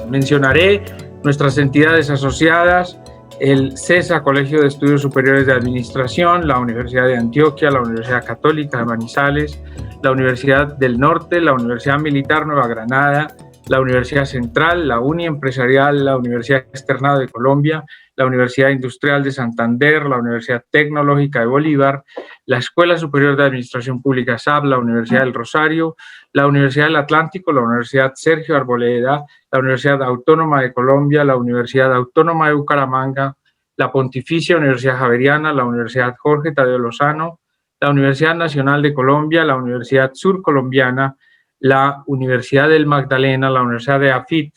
Mencionaré nuestras entidades asociadas, el CESA, Colegio de Estudios Superiores de Administración, la Universidad de Antioquia, la Universidad Católica de Manizales, la Universidad del Norte, la Universidad Militar Nueva Granada, la Universidad Central, la Uni Empresarial, la Universidad Externado de Colombia, la Universidad Industrial de Santander, la Universidad Tecnológica de Bolívar, la Escuela Superior de Administración Pública SAB, la Universidad del Rosario, la Universidad del Atlántico, la Universidad Sergio Arboleda, la Universidad Autónoma de Colombia, la Universidad Autónoma de Bucaramanga, la Pontificia Universidad Javeriana, la Universidad Jorge Tadeo Lozano, la Universidad Nacional de Colombia, la Universidad Surcolombiana, la Universidad del Magdalena, la Universidad de AFIT,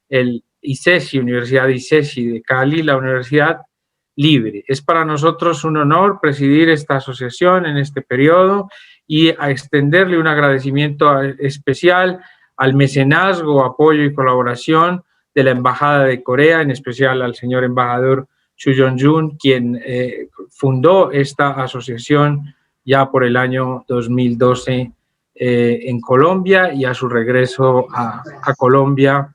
el ICESI, Universidad ICESI de Cali, la Universidad Libre. Es para nosotros un honor presidir esta asociación en este periodo y a extenderle un agradecimiento especial al mecenazgo, apoyo y colaboración de la Embajada de Corea, en especial al señor embajador Chu Yong-jun, quien fundó esta asociación ya por el año 2012 en Colombia, y a su regreso a Colombia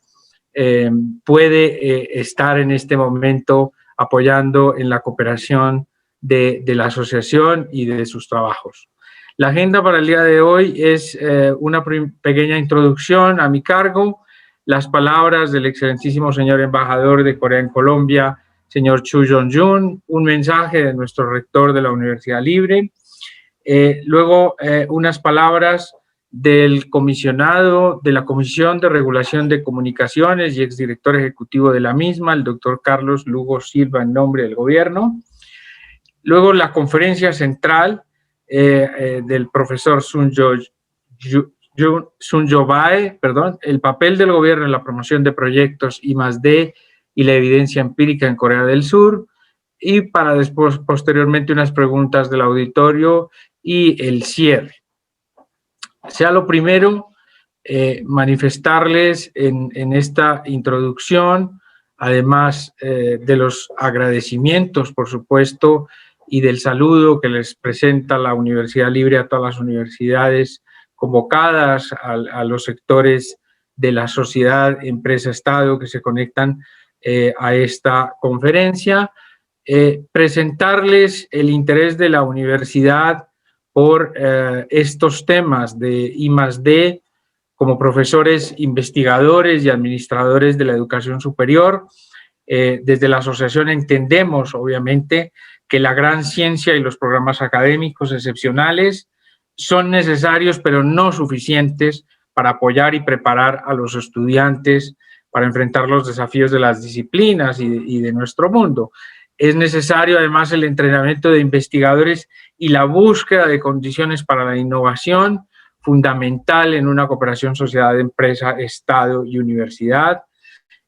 puede estar en este momento apoyando en la cooperación de la asociación y de sus trabajos. La agenda para el día de hoy es una pequeña introducción a mi cargo, las palabras del excelentísimo señor embajador de Corea en Colombia, señor Chu Yong-jun, un mensaje de nuestro rector de la Universidad Libre, luego unas palabras del comisionado de la Comisión de Regulación de Comunicaciones y exdirector ejecutivo de la misma, el doctor Carlos Lugo Silva, en nombre del gobierno. Luego la conferencia central del profesor Sun Jo Bae, el papel del gobierno en la promoción de proyectos I+D y la evidencia empírica en Corea del Sur, y para después, posteriormente, unas preguntas del auditorio y el cierre. Sea lo primero, manifestarles en esta introducción, además de los agradecimientos, por supuesto, y del saludo que les presenta la Universidad Libre a todas las universidades convocadas, a los sectores de la sociedad, empresa, Estado que se conectan a esta conferencia, presentarles el interés de la universidad por estos temas de I+D como profesores, investigadores y administradores de la educación superior. Desde la asociación entendemos, obviamente, que la gran ciencia y los programas académicos excepcionales son necesarios, pero no suficientes para apoyar y preparar a los estudiantes para enfrentar los desafíos de las disciplinas y de nuestro mundo. Es necesario, además, el entrenamiento de investigadores y la búsqueda de condiciones para la innovación, fundamental en una cooperación sociedad-empresa, Estado y universidad.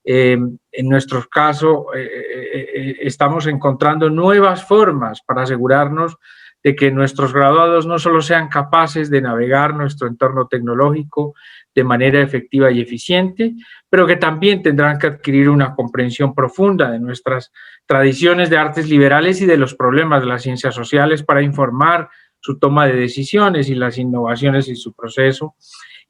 En nuestro caso, estamos encontrando nuevas formas para asegurarnos de que nuestros graduados no solo sean capaces de navegar nuestro entorno tecnológico de manera efectiva y eficiente, pero que también tendrán que adquirir una comprensión profunda de nuestras tradiciones de artes liberales y de los problemas de las ciencias sociales para informar su toma de decisiones y las innovaciones y su proceso.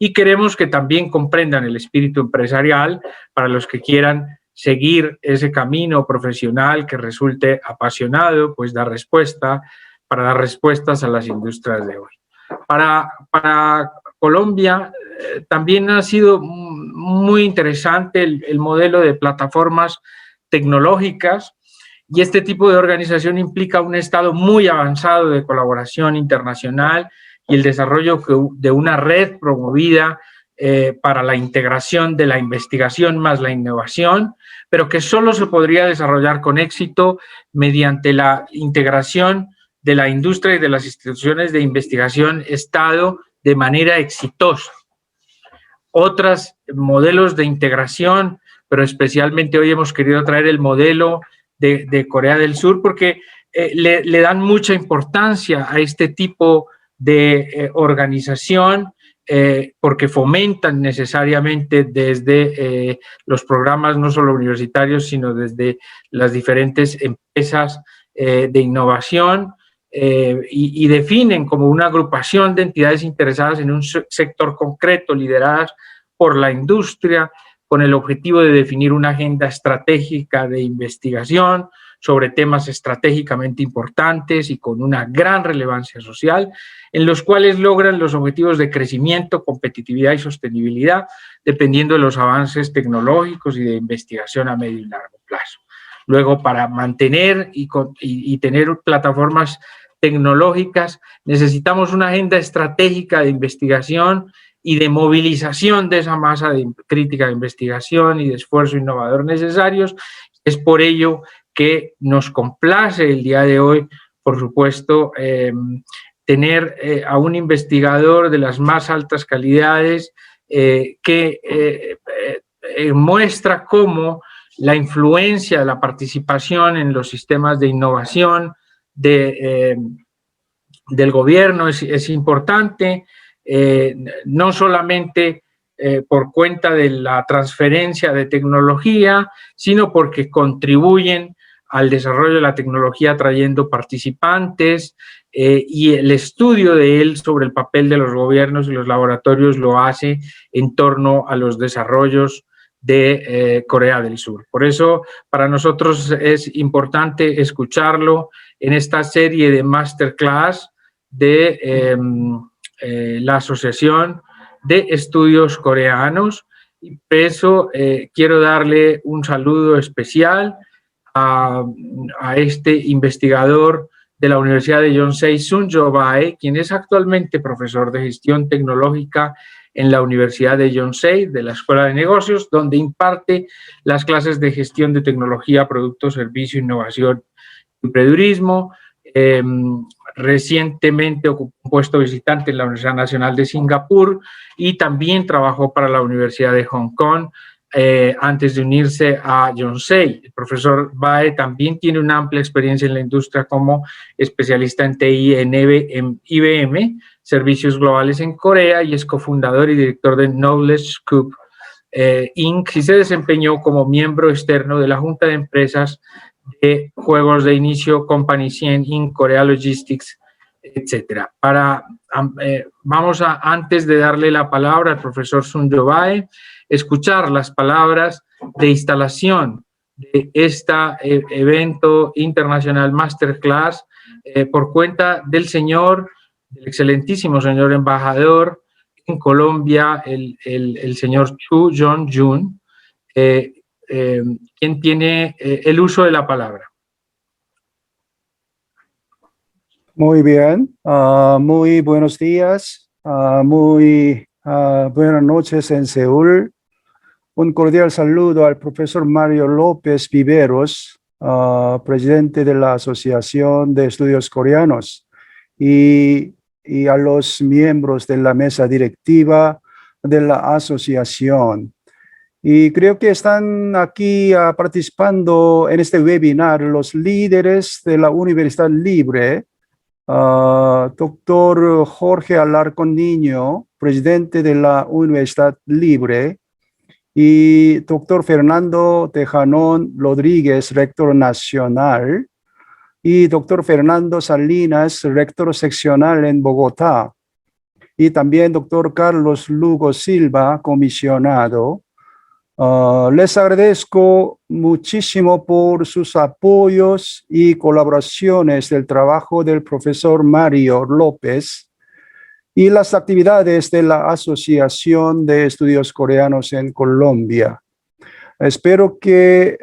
Y queremos que también comprendan el espíritu empresarial para los que quieran seguir ese camino profesional que resulte apasionado, pues para dar respuestas a las industrias de hoy. Para Colombia también ha sido muy interesante el modelo de plataformas tecnológicas, y este tipo de organización implica un estado muy avanzado de colaboración internacional y el desarrollo de una red promovida para la integración de la investigación más la innovación, pero que solo se podría desarrollar con éxito mediante la integración de la industria y de las instituciones de investigación Estado de manera exitosa. Otros modelos de integración, pero especialmente hoy hemos querido traer el modelo de Corea del Sur porque le dan mucha importancia a este tipo de organización porque fomentan necesariamente desde los programas no solo universitarios, sino desde las diferentes empresas de innovación, y definen como una agrupación de entidades interesadas en un sector concreto, lideradas por la industria, con el objetivo de definir una agenda estratégica de investigación sobre temas estratégicamente importantes y con una gran relevancia social, en los cuales logran los objetivos de crecimiento, competitividad y sostenibilidad, dependiendo de los avances tecnológicos y de investigación a medio y largo plazo. Luego, para mantener y tener plataformas tecnológicas, necesitamos una agenda estratégica de investigación y de movilización de esa masa crítica de investigación y de esfuerzo innovador necesarios. Es por ello que nos complace el día de hoy, por supuesto, tener a un investigador de las más altas calidades que muestra cómo la influencia de la participación en los sistemas de innovación del gobierno es importante, no solamente por cuenta de la transferencia de tecnología, sino porque contribuyen al desarrollo de la tecnología trayendo participantes, y el estudio de él sobre el papel de los gobiernos y los laboratorios lo hace en torno a los desarrollos de Corea del Sur. Por eso, para nosotros es importante escucharlo en esta serie de masterclass de la Asociación de Estudios Coreanos. Y por eso quiero darle un saludo especial a este investigador de la Universidad de Yonsei, Sun-Jo Bae, quien es actualmente profesor de gestión tecnológica en la Universidad de Yonsei, de la Escuela de Negocios, donde imparte las clases de gestión de tecnología, producto, servicio, innovación y emprendedurismo. Recientemente ocupó un puesto visitante en la Universidad Nacional de Singapur y también trabajó para la Universidad de Hong Kong antes de unirse a Yonsei. El profesor Bae también tiene una amplia experiencia en la industria como especialista en TI en IBM, Servicios Globales en Corea, y es cofundador y director de Knowledge Scoop Inc. y se desempeñó como miembro externo de la Junta de Empresas de Juegos de Inicio Company 100 Inc., Korea Logistics, etc. Vamos a, antes de darle la palabra al profesor Sun-Jo Bae, escuchar las palabras de instalación de este evento internacional Masterclass por cuenta del excelentísimo señor embajador en Colombia, el señor Chu Jong-jun, quien tiene el uso de la palabra. Muy bien, muy buenos días, buenas noches en Seúl. Un cordial saludo al profesor Mario López Viveros, presidente de la Asociación de Estudios Coreanos, y a los miembros de la mesa directiva de la asociación. Y creo que están aquí participando en este webinar los líderes de la Universidad Libre, doctor Jorge Alarcón Niño, presidente de la Universidad Libre, y doctor Fernando Tejanón Rodríguez, rector nacional, y doctor Fernando Salinas, rector seccional en Bogotá, y también doctor Carlos Lugo Silva, comisionado. Les agradezco muchísimo por sus apoyos y colaboraciones del trabajo del profesor Mario López y las actividades de la Asociación de Estudios Coreanos en Colombia. Espero que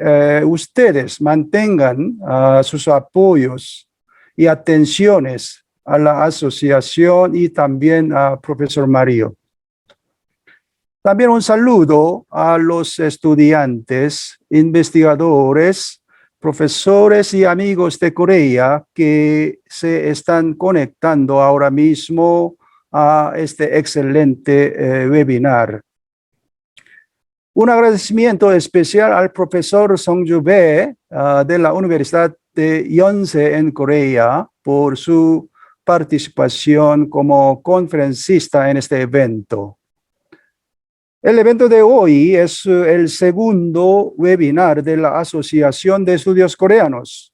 ustedes mantengan sus apoyos y atenciones a la asociación y también a profesor Mario. También un saludo a los estudiantes, investigadores, profesores y amigos de Corea que se están conectando ahora mismo a este excelente webinar. Un agradecimiento especial al profesor Sung-Jo Bae de la Universidad de Yonsei en Corea por su participación como conferencista en este evento. El evento de hoy es el segundo webinar de la Asociación de Estudios Coreanos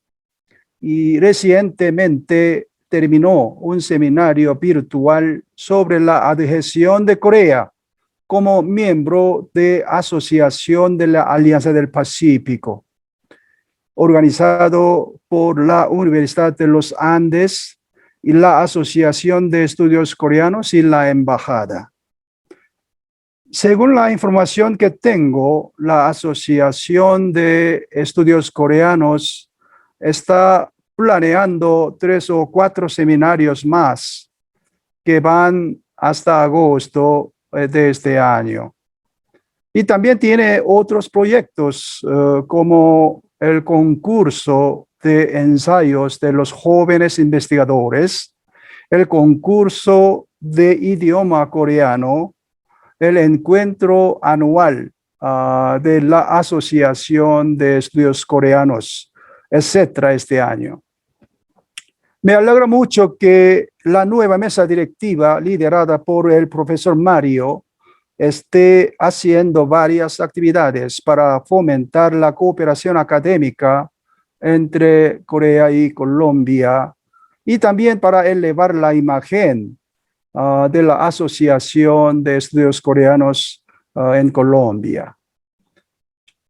y recientemente terminó un seminario virtual sobre la adhesión de Corea como miembro de Asociación de la Alianza del Pacífico, organizado por la Universidad de los Andes y la Asociación de Estudios Coreanos y la Embajada. Según la información que tengo, la Asociación de Estudios Coreanos está planeando 3 o 4 seminarios más que van hasta agosto de este año. Y también tiene otros proyectos como el concurso de ensayos de los jóvenes investigadores, el concurso de idioma coreano, el encuentro anual de la Asociación de Estudios Coreanos, etcétera, este año. Me alegra mucho que la nueva mesa directiva, liderada por el profesor Mario, esté haciendo varias actividades para fomentar la cooperación académica entre Corea y Colombia y también para elevar la imagen de la Asociación de Estudios Coreanos en Colombia.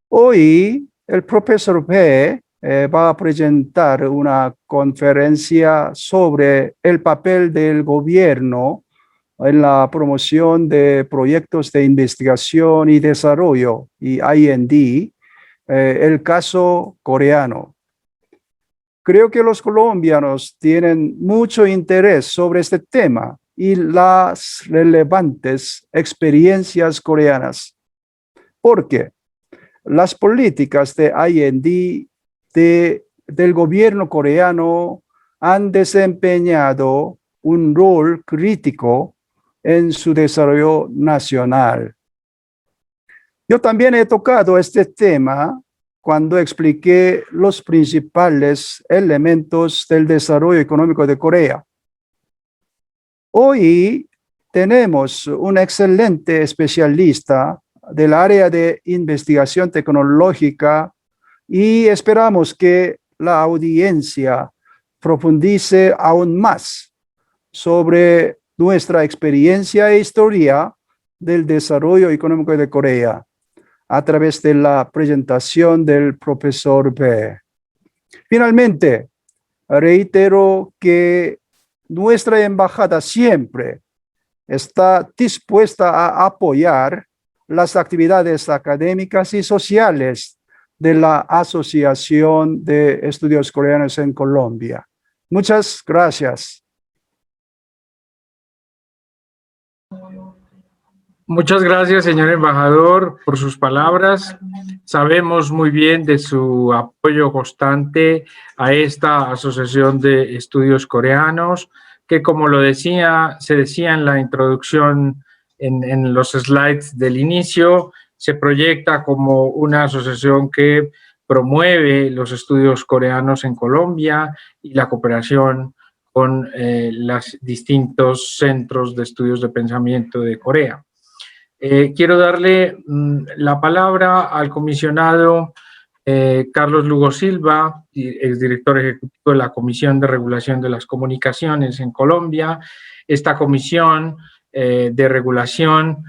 Hoy el profesor P va a presentar una conferencia sobre el papel del gobierno en la promoción de proyectos de investigación y desarrollo y I&D, el caso coreano. Creo que los colombianos tienen mucho interés sobre este tema y las relevantes experiencias coreanas, porque las políticas de I&D del gobierno coreano han desempeñado un rol crítico en su desarrollo nacional. Yo también he tocado este tema cuando expliqué los principales elementos del desarrollo económico de Corea. Hoy tenemos un excelente especialista del área de investigación tecnológica y esperamos que la audiencia profundice aún más sobre nuestra experiencia e historia del desarrollo económico de Corea a través de la presentación del profesor B. Finalmente, reitero que nuestra embajada siempre está dispuesta a apoyar las actividades académicas y sociales de la Asociación de Estudios Coreanos en Colombia. Muchas gracias. Muchas gracias, señor embajador, por sus palabras. Sabemos muy bien de su apoyo constante a esta Asociación de Estudios Coreanos, que como se decía en la introducción, en los slides del inicio, se proyecta como una asociación que promueve los estudios coreanos en Colombia y la cooperación con los distintos centros de estudios de pensamiento de Corea. Quiero darle la palabra al comisionado Carlos Lugo Silva, exdirector ejecutivo de la Comisión de Regulación de las Comunicaciones en Colombia. Esta comisión de regulación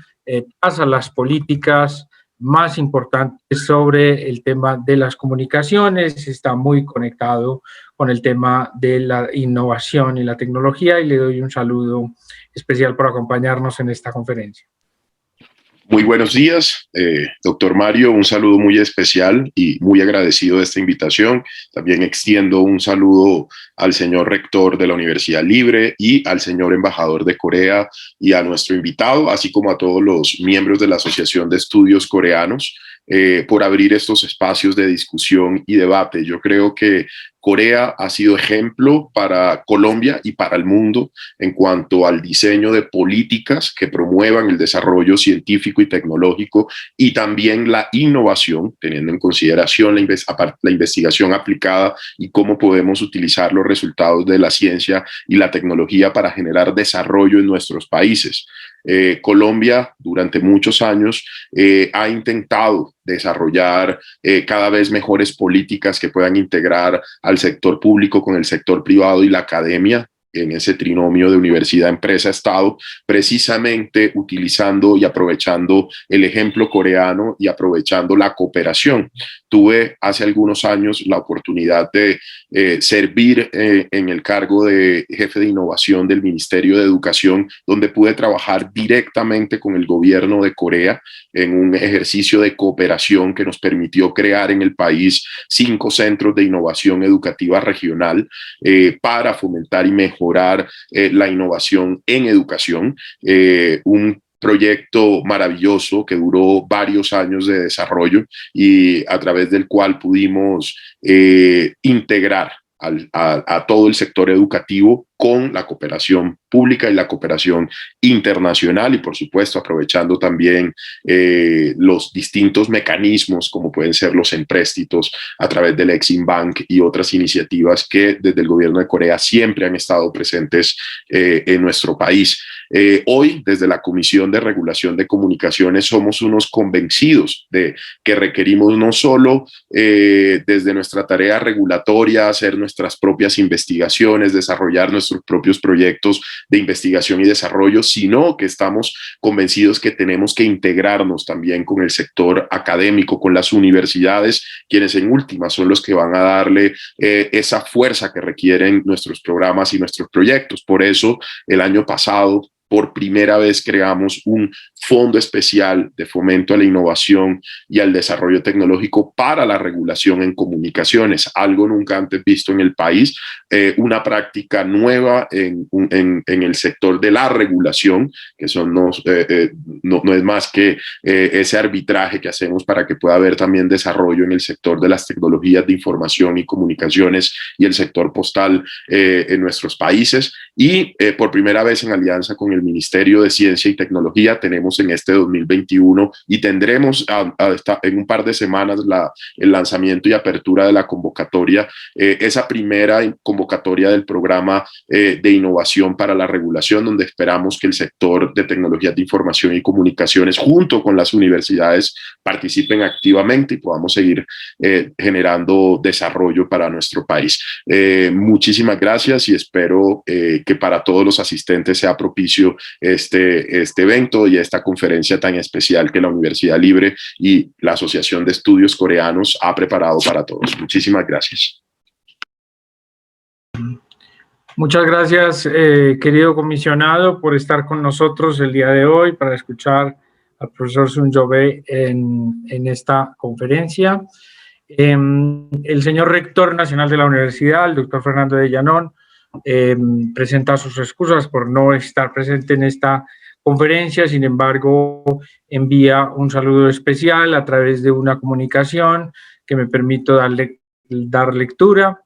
pasa las políticas más importantes sobre el tema de las comunicaciones, está muy conectado con el tema de la innovación y la tecnología, y le doy un saludo especial por acompañarnos en esta conferencia. Muy buenos días, doctor Mario, un saludo muy especial y muy agradecido de esta invitación. También extiendo un saludo al señor rector de la Universidad Libre y al señor embajador de Corea y a nuestro invitado, así como a todos los miembros de la Asociación de Estudios Coreanos. por abrir estos espacios de discusión y debate. Yo creo que Corea ha sido ejemplo para Colombia y para el mundo en cuanto al diseño de políticas que promuevan el desarrollo científico y tecnológico y también la innovación, teniendo en consideración la investigación aplicada y cómo podemos utilizar los resultados de la ciencia y la tecnología para generar desarrollo en nuestros países. Colombia durante muchos años ha intentado desarrollar cada vez mejores políticas que puedan integrar al sector público con el sector privado y la academia en ese trinomio de universidad, empresa, Estado, precisamente utilizando y aprovechando el ejemplo coreano y aprovechando la cooperación. Tuve hace algunos años la oportunidad de servir en el cargo de jefe de innovación del Ministerio de Educación, donde pude trabajar directamente con el gobierno de Corea en un ejercicio de cooperación que nos permitió crear en el país 5 centros de innovación educativa regional para fomentar y mejorar la innovación en educación, un proyecto maravilloso que duró varios años de desarrollo y a través del cual pudimos integrar a todo el sector educativo con la cooperación pública y la cooperación internacional y por supuesto aprovechando también los distintos mecanismos como pueden ser los empréstitos a través del Exim Bank y otras iniciativas que desde el gobierno de Corea siempre han estado presentes en nuestro país. Hoy desde la Comisión de Regulación de Comunicaciones somos unos convencidos de que requerimos no solo desde nuestra tarea regulatoria hacer nuestras propias investigaciones, desarrollar nuestros propios proyectos de investigación y desarrollo, sino que estamos convencidos que tenemos que integrarnos también con el sector académico, con las universidades, quienes en última son los que van a darle esa fuerza que requieren nuestros programas y nuestros proyectos. Por eso, el año pasado, por primera vez creamos un fondo especial de fomento a la innovación y al desarrollo tecnológico para la regulación en comunicaciones, algo nunca antes visto en el país, una práctica nueva en el sector de la regulación, que no es más que ese arbitraje que hacemos para que pueda haber también desarrollo en el sector de las tecnologías de información y comunicaciones y el sector postal en nuestros países. Y por primera vez en alianza con el Ministerio de Ciencia y Tecnología tenemos en este 2021 y tendremos en un par de semanas el lanzamiento y apertura de la convocatoria, esa primera convocatoria del programa de innovación para la regulación, donde esperamos que el sector de tecnologías de información y comunicaciones junto con las universidades participen activamente y podamos seguir generando desarrollo para nuestro país. Muchísimas gracias y espero que para todos los asistentes sea propicio este evento y esta conferencia tan especial que la Universidad Libre y la Asociación de Estudios Coreanos ha preparado para todos. Muchísimas gracias. Muchas gracias, querido comisionado, por estar con nosotros el día de hoy para escuchar al profesor Sun Jobei en esta conferencia. El señor rector nacional de la universidad, el doctor Fernando de Llanón, presenta sus excusas por no estar presente en esta conferencia, sin embargo, envía un saludo especial a través de una comunicación que me permito dar lectura.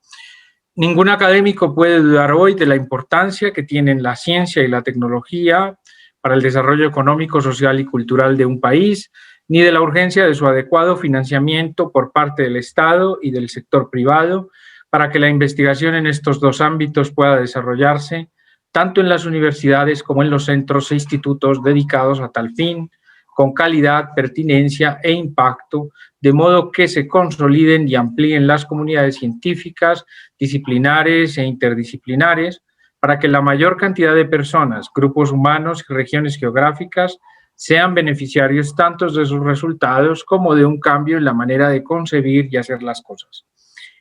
Ningún académico puede dudar hoy de la importancia que tienen la ciencia y la tecnología para el desarrollo económico, social y cultural de un país, ni de la urgencia de su adecuado financiamiento por parte del Estado y del sector privado para que la investigación en estos dos ámbitos pueda desarrollarse tanto en las universidades como en los centros e institutos dedicados a tal fin, con calidad, pertinencia e impacto, de modo que se consoliden y amplíen las comunidades científicas, disciplinares e interdisciplinares, para que la mayor cantidad de personas, grupos humanos y regiones geográficas sean beneficiarios tanto de sus resultados como de un cambio en la manera de concebir y hacer las cosas.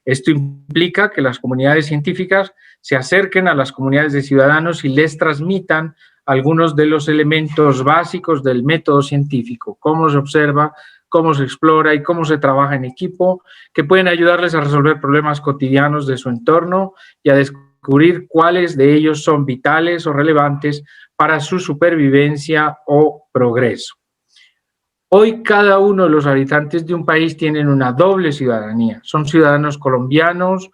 Esto implica que las comunidades científicas se acerquen a las comunidades de ciudadanos y les transmitan algunos de los elementos básicos del método científico, cómo se observa, cómo se explora y cómo se trabaja en equipo, que pueden ayudarles a resolver problemas cotidianos de su entorno y a descubrir cuáles de ellos son vitales o relevantes para su supervivencia o progreso. Hoy cada uno de los habitantes de un país tienen una doble ciudadanía. Son ciudadanos colombianos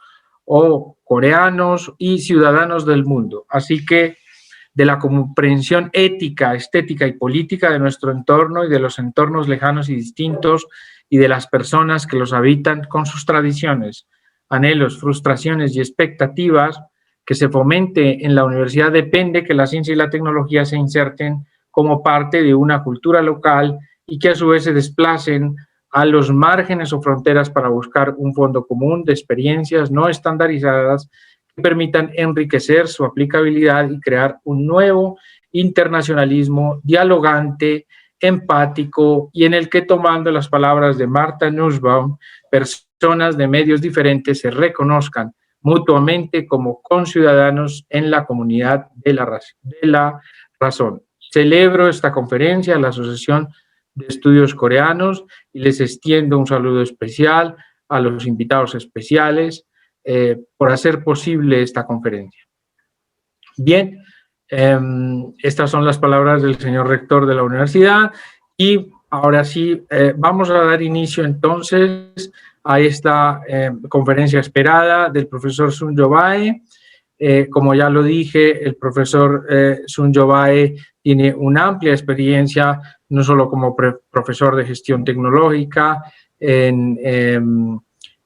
o coreanos y ciudadanos del mundo. Así que de la comprensión ética, estética y política de nuestro entorno y de los entornos lejanos y distintos y de las personas que los habitan con sus tradiciones, anhelos, frustraciones y expectativas que se fomente en la universidad depende que la ciencia y la tecnología se inserten como parte de una cultura local y que a su vez se desplacen a los márgenes o fronteras para buscar un fondo común de experiencias no estandarizadas que permitan enriquecer su aplicabilidad y crear un nuevo internacionalismo dialogante, empático y en el que, tomando las palabras de Martha Nussbaum, personas de medios diferentes se reconozcan mutuamente como conciudadanos en la comunidad de la razón. Celebro esta conferencia de la Asociación de Estudios Coreanos y les extiendo un saludo especial a los invitados especiales por hacer posible esta conferencia. Bien, estas son las palabras del señor rector de la universidad y ahora sí, vamos a dar inicio entonces a esta conferencia esperada del profesor Sunjo Bae. Como ya lo dije, el profesor Sunjo Bae tiene una amplia experiencia, no solo como profesor de gestión tecnológica, en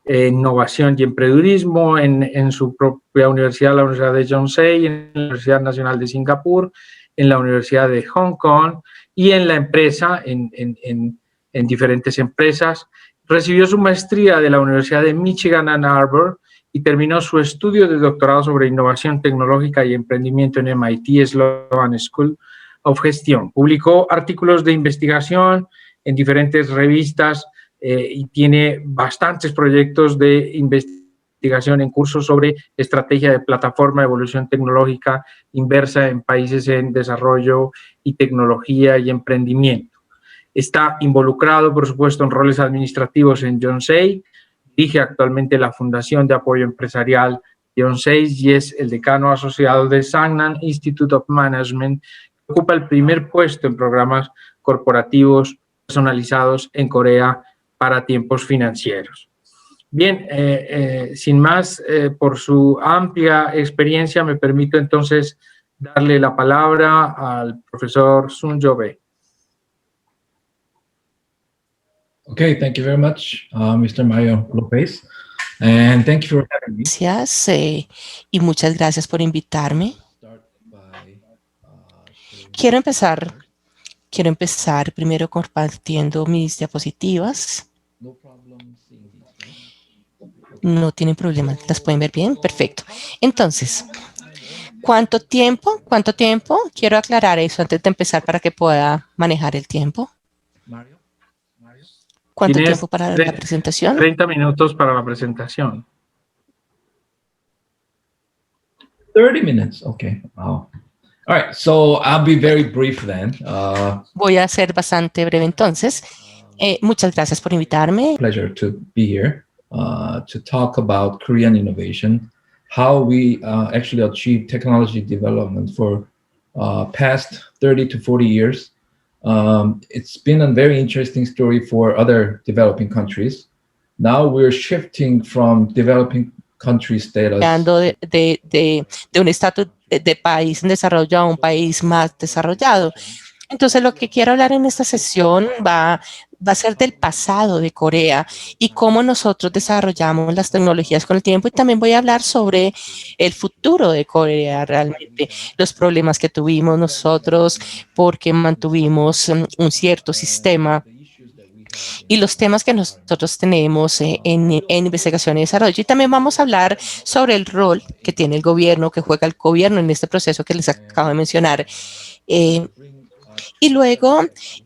innovación y emprendedurismo en su propia universidad, la Universidad de Yonsei, en la Universidad Nacional de Singapur, en la Universidad de Hong Kong y en la empresa, en diferentes empresas. Recibió su maestría de la Universidad de Michigan Ann Arbor y terminó su estudio de doctorado sobre innovación tecnológica y emprendimiento en MIT Sloan School of Gestión. Publicó artículos de investigación en diferentes revistas y tiene bastantes proyectos de investigación en curso sobre estrategia de plataforma, evolución tecnológica inversa en países en desarrollo y tecnología y emprendimiento. Está involucrado, por supuesto, en roles administrativos en Yonsei, dirige actualmente la Fundación de Apoyo Empresarial Yonsei y es el decano asociado de Sangnan Institute of Management, que ocupa el primer puesto en programas corporativos personalizados en Corea para tiempos financieros. Bien, sin más, por su amplia experiencia, me permito entonces darle la palabra al profesor Sunjo Bae. Okay, thank you very much, Mr. Mario Lopez, and thank you for having me. Gracias y muchas gracias por invitarme. Quiero empezar primero compartiendo mis diapositivas. No tienen problema, ¿las pueden ver bien? Perfecto. Entonces, ¿cuánto tiempo? Quiero aclarar eso antes de empezar para que pueda manejar el tiempo. ¿Cuánto tiempo para la presentación? 30 minutos para la presentación. 30 minutes, okay. Wow. All right, so I'll be very brief then. Voy a ser bastante breve entonces. Muchas gracias por invitarme. Pleasure to be here to talk about Korean innovation, how we actually achieve technology development for past 30 to 40 years. It's been a very interesting story for other developing countries. Now we're shifting from developing country status. De un estatus de país en desarrollo a un país más desarrollado. Entonces, lo que quiero hablar en esta sesión va a ser del pasado de Corea y cómo nosotros desarrollamos las tecnologías con el tiempo, y también voy a hablar sobre el futuro de Corea realmente, los problemas que tuvimos nosotros porque mantuvimos un cierto sistema y los temas que nosotros tenemos en investigación y desarrollo. Y también vamos a hablar sobre el rol que tiene el gobierno, que juega el gobierno en este proceso que les acabo de mencionar. Y luego,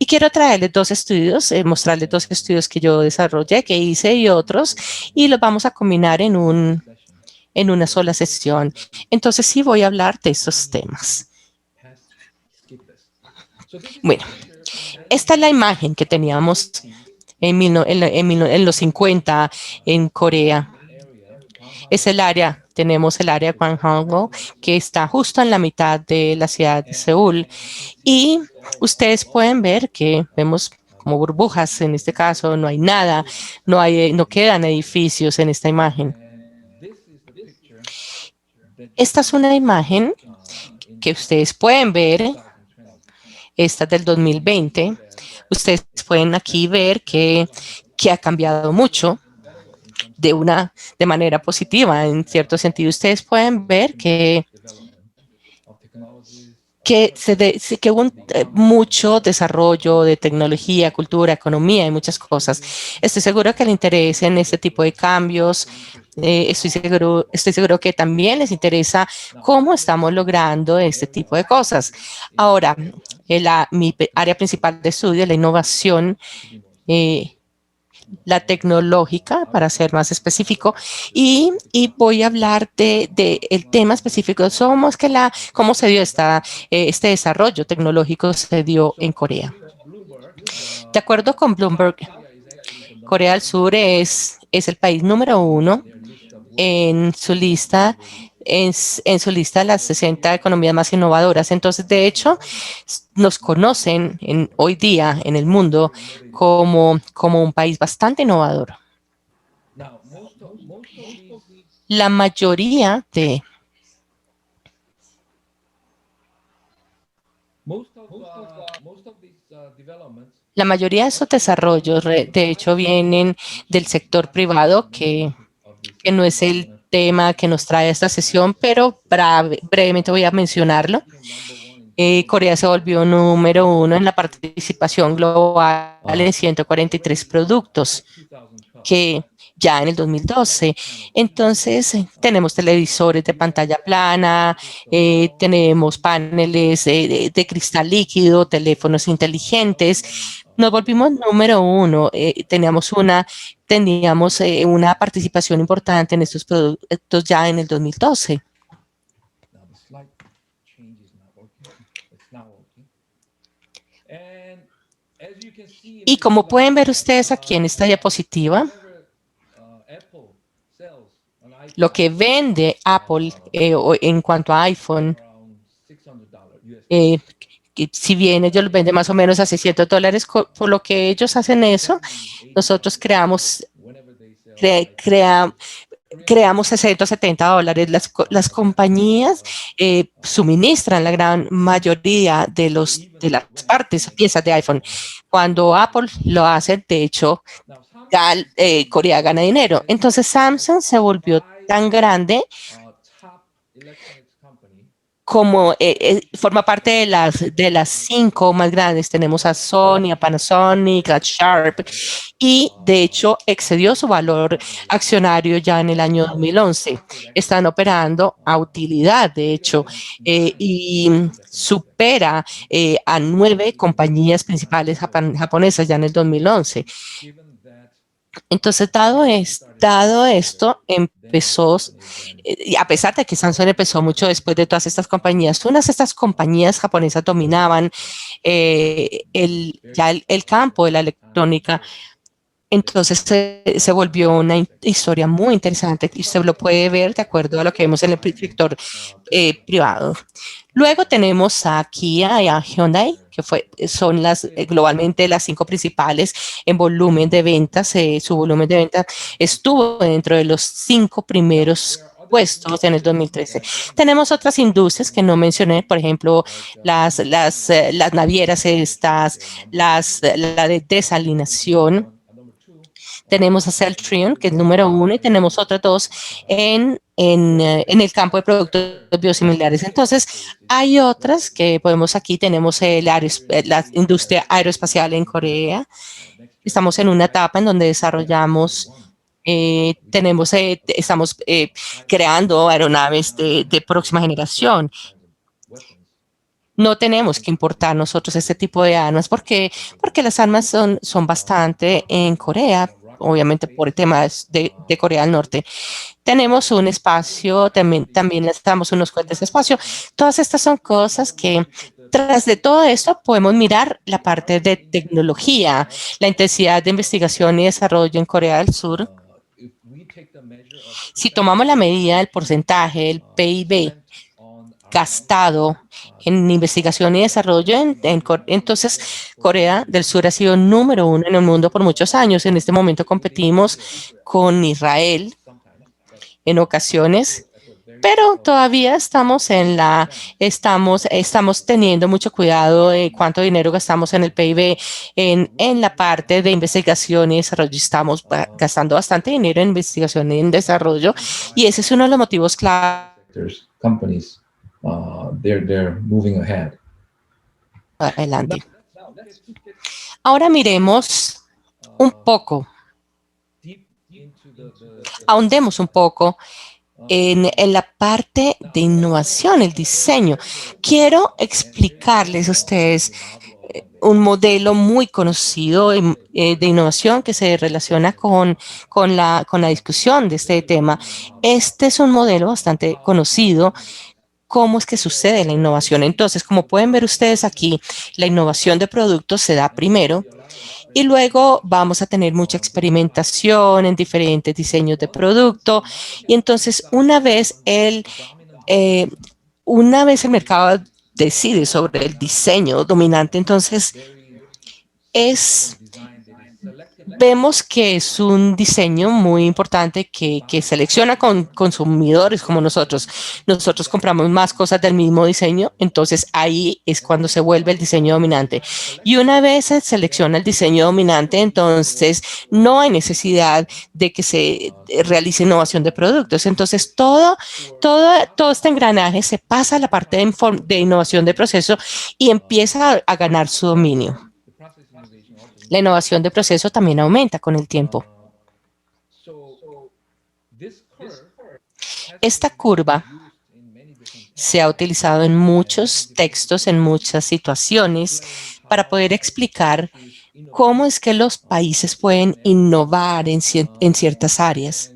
quiero traerles dos estudios, mostrarles dos estudios que yo desarrollé, que hice y otros, y los vamos a combinar en una sola sesión. Entonces, sí voy a hablar de estos temas. Bueno, esta es la imagen que teníamos en los 50 en Corea. Es el área, tenemos el área Gwanghwamun, que está justo en la mitad de la ciudad de Seúl. Y ustedes pueden ver que vemos como burbujas en este caso, no hay nada, no quedan edificios en esta imagen. Esta es una imagen que ustedes pueden ver, esta es del 2020. Ustedes pueden aquí ver que ha cambiado mucho de manera positiva. En cierto sentido, ustedes pueden ver que hubo mucho desarrollo de tecnología, cultura, economía y muchas cosas. Estoy seguro que le interesa en este tipo de cambios. Estoy seguro que también les interesa cómo estamos logrando este tipo de cosas. Ahora, mi área principal de estudio es la innovación, la tecnológica, para ser más específico, y voy a hablar el tema específico. ¿Cómo se dio este desarrollo tecnológico se dio en Corea? De acuerdo con Bloomberg, Corea del Sur es el país número 1 en su lista de las 60 economías más innovadoras. Entonces, de hecho, nos conocen hoy día en el mundo como un país bastante innovador. La mayoría de estos desarrollos, de hecho, vienen del sector privado, que no es el tema que nos trae esta sesión, pero brevemente voy a mencionarlo. Corea se volvió número 1 en la participación global en 143 productos, que ya en el 2012. Entonces, tenemos televisores de pantalla plana, tenemos paneles de cristal líquido, teléfonos inteligentes. Nos volvimos número 1. Teníamos una participación importante en estos productos ya en el 2012. Y como pueden ver ustedes aquí en esta diapositiva, lo que vende Apple en cuanto a iPhone, si bien ellos lo venden más o menos a $600, por lo que ellos hacen eso, nosotros creamos $670. Las compañías suministran la gran mayoría de las piezas de iPhone. Cuando Apple lo hace, de hecho, Corea gana dinero. Entonces Samsung se volvió tan grande como forma parte de las 5 más grandes. Tenemos a Sony, a Panasonic, a Sharp, y de hecho excedió su valor accionario ya en el año 2011. Están operando a utilidad, de hecho, y supera a 9 compañías principales japonesas ya en el 2011. Entonces, dado esto, empezó, a pesar de que Samsung empezó mucho después de todas estas compañías, unas de estas compañías japonesas dominaban el campo de la electrónica. Entonces, se volvió una historia muy interesante y usted lo puede ver de acuerdo a lo que vemos en el sector privado. Luego tenemos aquí a Hyundai, que son globalmente las 5 principales en volumen de ventas. Su volumen de ventas estuvo dentro de los 5 primeros puestos en el 2013. Tenemos otras industrias que no mencioné, por ejemplo, las navieras la de desalinización. Tenemos a Celltrion, que es número 1, y tenemos otras 2 en el campo de productos biosimilares. Entonces, hay otras que podemos aquí. Tenemos la industria aeroespacial en Corea. Estamos en una etapa en donde desarrollamos, estamos creando aeronaves de próxima generación. No tenemos que importar nosotros este tipo de armas porque las armas son bastante en Corea, obviamente por el tema de Corea del Norte. Tenemos un espacio, también necesitamos unos cohetes de espacio. Todas estas son cosas que, tras de todo esto, podemos mirar la parte de tecnología, la intensidad de investigación y desarrollo en Corea del Sur. Si tomamos la medida del porcentaje del PIB gastado en investigación y desarrollo. Entonces, Corea del Sur ha sido número 1 en el mundo por muchos años. En este momento competimos con Israel en ocasiones, pero todavía estamos teniendo mucho cuidado de cuánto dinero gastamos en el PIB, en la parte de investigación y desarrollo. Estamos gastando bastante dinero en investigación y en desarrollo, y ese es uno de los motivos clave. Companies, they're moving ahead. Adelante. Ahora miremos un poco, ahondemos un poco en la parte de innovación, el diseño. Quiero explicarles a ustedes un modelo muy conocido de innovación que se relaciona con la discusión de este tema. Este es un modelo bastante conocido. ¿Cómo es que sucede la innovación? Entonces, como pueden ver ustedes aquí, la innovación de productos se da primero, y luego vamos a tener mucha experimentación en diferentes diseños de producto. Y entonces, una vez el mercado decide sobre el diseño dominante, entonces vemos que es un diseño muy importante que selecciona con consumidores como nosotros. Nosotros compramos más cosas del mismo diseño, entonces ahí es cuando se vuelve el diseño dominante. Y una vez se selecciona el diseño dominante, entonces no hay necesidad de que se realice innovación de productos. Entonces todo este engranaje se pasa a la parte de innovación de proceso y empieza a ganar su dominio. La innovación de proceso también aumenta con el tiempo. Esta curva se ha utilizado en muchos textos, en muchas situaciones, para poder explicar cómo es que los países pueden innovar en ciertas áreas.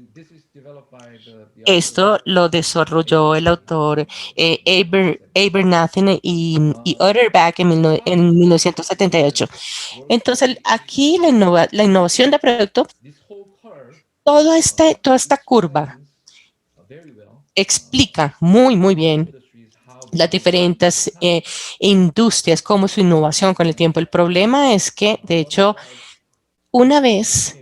Esto lo desarrolló el autor Abernathy y Utterback en 1978. Entonces, aquí la innovación de producto, toda esta curva explica muy bien las diferentes industrias, cómo su innovación con el tiempo. El problema es que, de hecho, una vez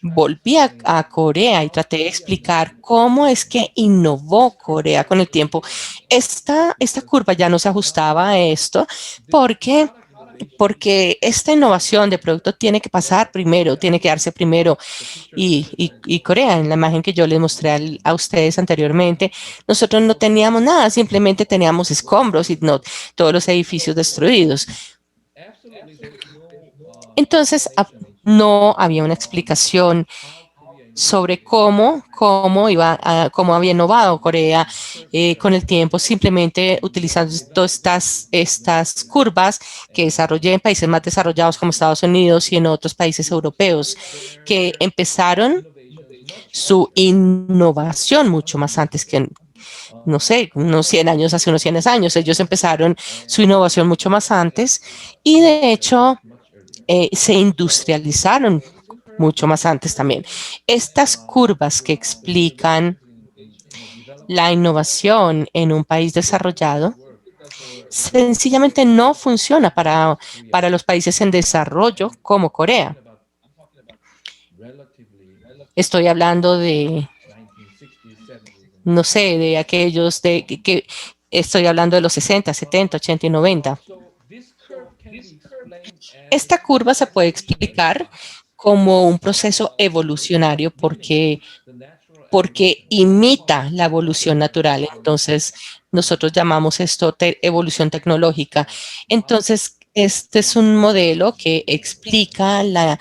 volví a Corea y traté de explicar cómo es que innovó Corea con el tiempo. Esta curva ya no se ajustaba a esto porque esta innovación de producto tiene que pasar primero, tiene que darse primero. Y Corea, en la imagen que yo les mostré a ustedes anteriormente, nosotros no teníamos nada, simplemente teníamos escombros y todos los edificios destruidos. Entonces, no había una explicación sobre cómo había innovado Corea con el tiempo, simplemente utilizando todas estas curvas que desarrollé en países más desarrollados como Estados Unidos y en otros países europeos, que empezaron su innovación mucho más antes que, no sé, hace unos 100 años. Ellos empezaron su innovación mucho más antes y, de hecho, se industrializaron mucho más antes también. Estas curvas que explican la innovación en un país desarrollado sencillamente no funciona para los países en desarrollo como Corea. Estoy hablando de, no sé, de aquellos que estoy hablando de los 60, 70, 80 y 90. Esta curva se puede explicar como un proceso evolucionario porque imita la evolución natural. Entonces, nosotros llamamos esto evolución tecnológica. Entonces, este es un modelo que explica la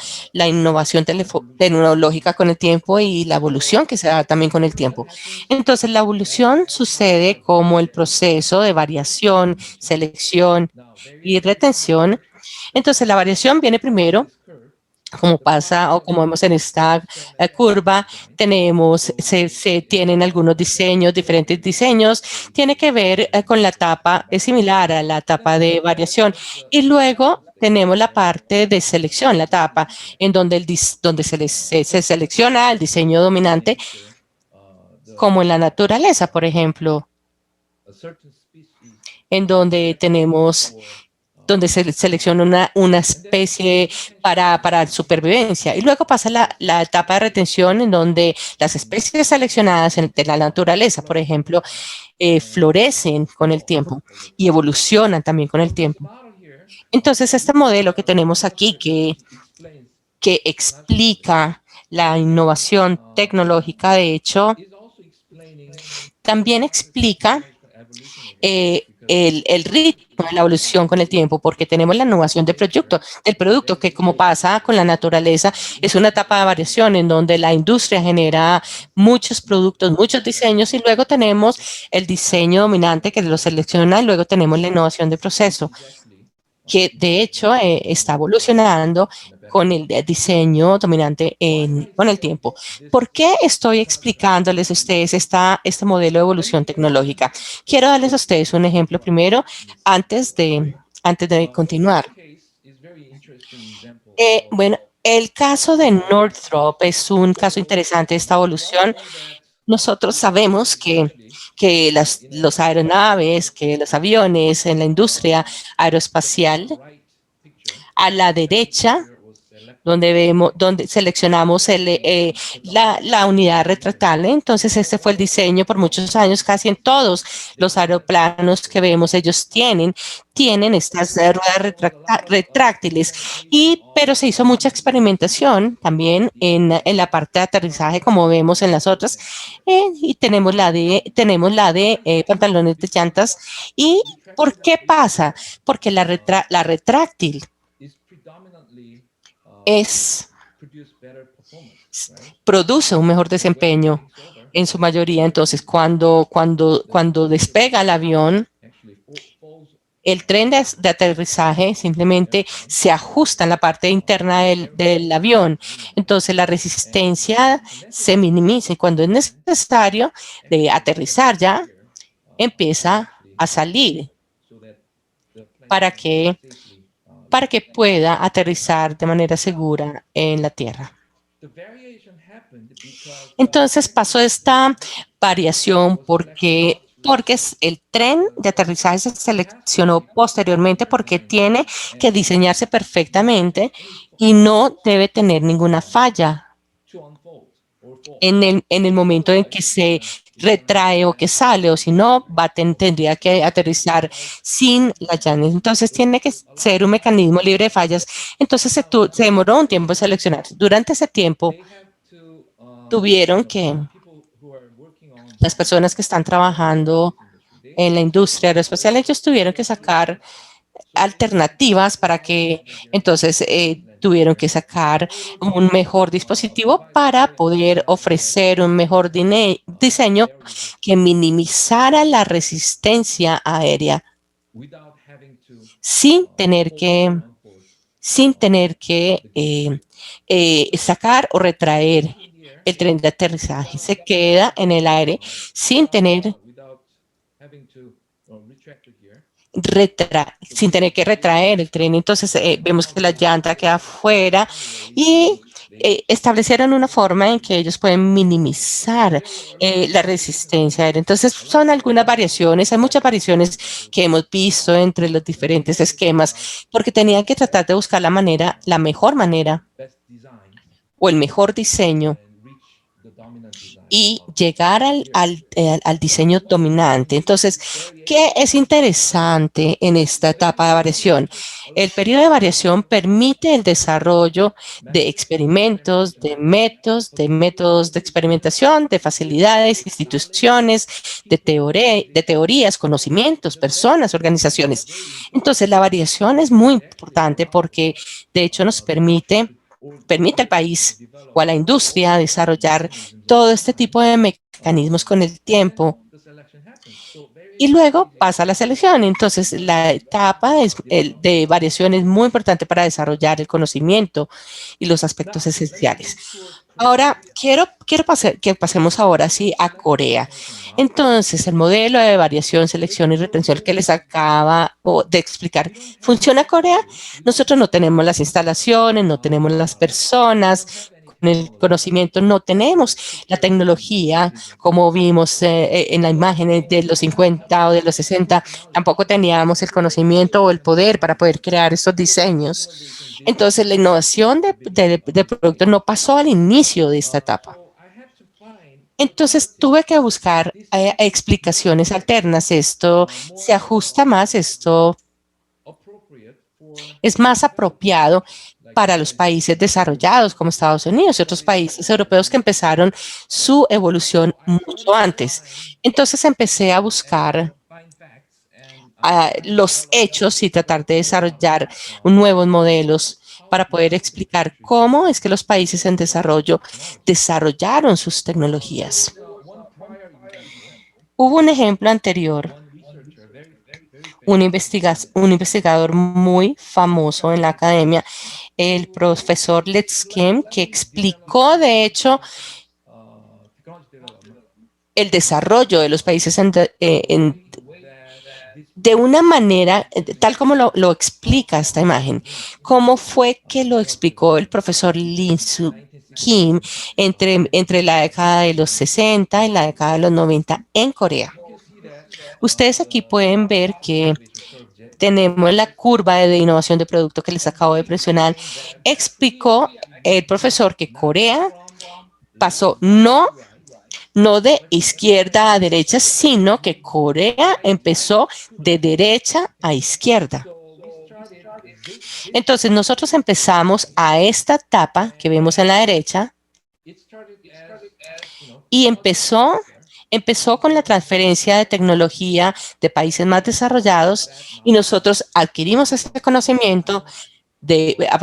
innovación tecnológica con el tiempo y la evolución que se da también con el tiempo. Entonces, la evolución sucede como el proceso de variación, selección y retención. Entonces, la variación viene primero, como pasa o como vemos en esta curva, se tienen algunos diseños, diferentes diseños, tiene que ver con la etapa, es similar a la etapa de variación. Y luego tenemos la parte de selección, la etapa en donde se selecciona el diseño dominante, como en la naturaleza, por ejemplo. en donde donde se selecciona una especie para supervivencia. Y luego pasa la etapa de retención, en donde las especies seleccionadas de la naturaleza, por ejemplo, florecen con el tiempo y evolucionan también con el tiempo. Entonces, este modelo que tenemos aquí, que explica la innovación tecnológica, de hecho, también explica el ritmo de la evolución con el tiempo, porque tenemos la innovación del producto que, como pasa con la naturaleza, es una etapa de variación en donde la industria genera muchos productos, muchos diseños, y luego tenemos el diseño dominante que lo selecciona, y luego tenemos la innovación de proceso, que de hecho está evolucionando con el diseño dominante con el tiempo. ¿Por qué estoy explicándoles a ustedes este modelo de evolución tecnológica? Quiero darles a ustedes un ejemplo primero antes de continuar. Bueno, el caso de Northrop es un caso interesante de esta evolución. Nosotros sabemos que los aeronaves, que los aviones en la industria aeroespacial, a la derecha, donde seleccionamos la unidad retratable. Entonces, este fue el diseño por muchos años, casi en todos los aeroplanos que vemos, ellos tienen estas ruedas retráctiles, pero se hizo mucha experimentación también en la parte de aterrizaje, como vemos en las otras, y tenemos la de pantalones de llantas. ¿Y por qué pasa? Porque la retráctil produce un mejor desempeño en su mayoría. Entonces, cuando despega el avión, el tren de aterrizaje simplemente se ajusta en la parte interna del avión. Entonces, la resistencia se minimiza, y cuando es necesario de aterrizar ya, empieza a salir para que pueda aterrizar de manera segura en la Tierra. Entonces pasó esta variación porque el tren de aterrizaje se seleccionó posteriormente, porque tiene que diseñarse perfectamente y no debe tener ninguna falla en el momento en que se retrae o que sale, o si no, tendría que aterrizar sin las llaves. Entonces tiene que ser un mecanismo libre de fallas. Entonces se demoró un tiempo en seleccionar. Durante ese tiempo tuvieron que las personas que están trabajando en la industria aeroespacial, ellos tuvieron que sacar alternativas para que entonces tuvieron que sacar un mejor dispositivo para poder ofrecer un mejor diseño que minimizara la resistencia aérea sin tener que sacar o retraer el tren de aterrizaje. Se queda en el aire sin tener que retraer el tren. Entonces vemos que la llanta queda afuera, y establecieron una forma en que ellos pueden minimizar la resistencia aérea. Entonces son algunas variaciones, hay muchas variaciones que hemos visto entre los diferentes esquemas, porque tenían que tratar de buscar la mejor manera o el mejor diseño y llegar al diseño dominante. Entonces, ¿qué es interesante en esta etapa de variación? El periodo de variación permite el desarrollo de experimentos, de métodos de experimentación, de facilidades, instituciones, de teorías, conocimientos, personas, organizaciones. Entonces, la variación es muy importante porque, de hecho, nos permite al país o a la industria desarrollar todo este tipo de mecanismos con el tiempo. Y luego pasa la selección. Entonces, la etapa de variación es muy importante para desarrollar el conocimiento y los aspectos esenciales. Ahora, quiero que pasemos ahora sí a Corea. Entonces, el modelo de variación, selección y retención que les acaba de explicar, ¿funciona Corea? Nosotros no tenemos las instalaciones, no tenemos las personas el conocimiento, no tenemos la tecnología, como vimos en la imagen de los 50 o de los 60, tampoco teníamos el conocimiento o el poder para poder crear estos diseños. Entonces, la innovación de producto no pasó al inicio de esta etapa. Entonces, tuve que buscar explicaciones alternas. Esto se ajusta más, esto es más apropiado para los países desarrollados como Estados Unidos y otros países europeos que empezaron su evolución mucho antes. Entonces empecé a buscar los hechos y tratar de desarrollar nuevos modelos para poder explicar cómo es que los países en desarrollo desarrollaron sus tecnologías. Hubo un ejemplo anterior, un investigador muy famoso en la academia, el profesor Let's Kim, que explicó, de hecho, el desarrollo de los países de una manera, tal como lo explica esta imagen. ¿Cómo fue que lo explicó el profesor Lee Soo Kim entre la década de los 60 y la década de los 90 en Corea? Ustedes aquí pueden ver que tenemos la curva de innovación de producto que les acabo de presionar. Explicó el profesor que Corea pasó no de izquierda a derecha, sino que Corea empezó de derecha a izquierda. Entonces, nosotros empezamos a esta etapa que vemos en la derecha y empezó con la transferencia de tecnología de países más desarrollados y nosotros adquirimos este conocimiento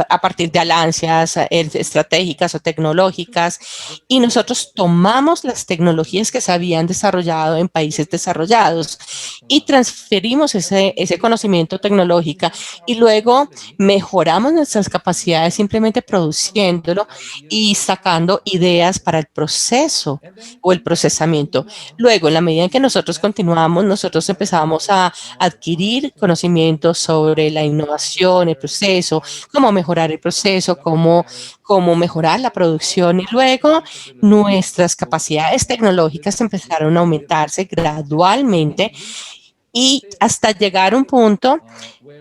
a partir de alianzas estratégicas o tecnológicas y nosotros tomamos las tecnologías que se habían desarrollado en países desarrollados y transferimos ese conocimiento tecnológico y luego mejoramos nuestras capacidades simplemente produciéndolo y sacando ideas para el proceso o el procesamiento. Luego, en la medida en que nosotros continuamos, nosotros empezamos a adquirir conocimientos sobre la innovación, el proceso, cómo mejorar el proceso, cómo mejorar la producción y luego nuestras capacidades tecnológicas empezaron a aumentarse gradualmente y hasta llegar a un punto,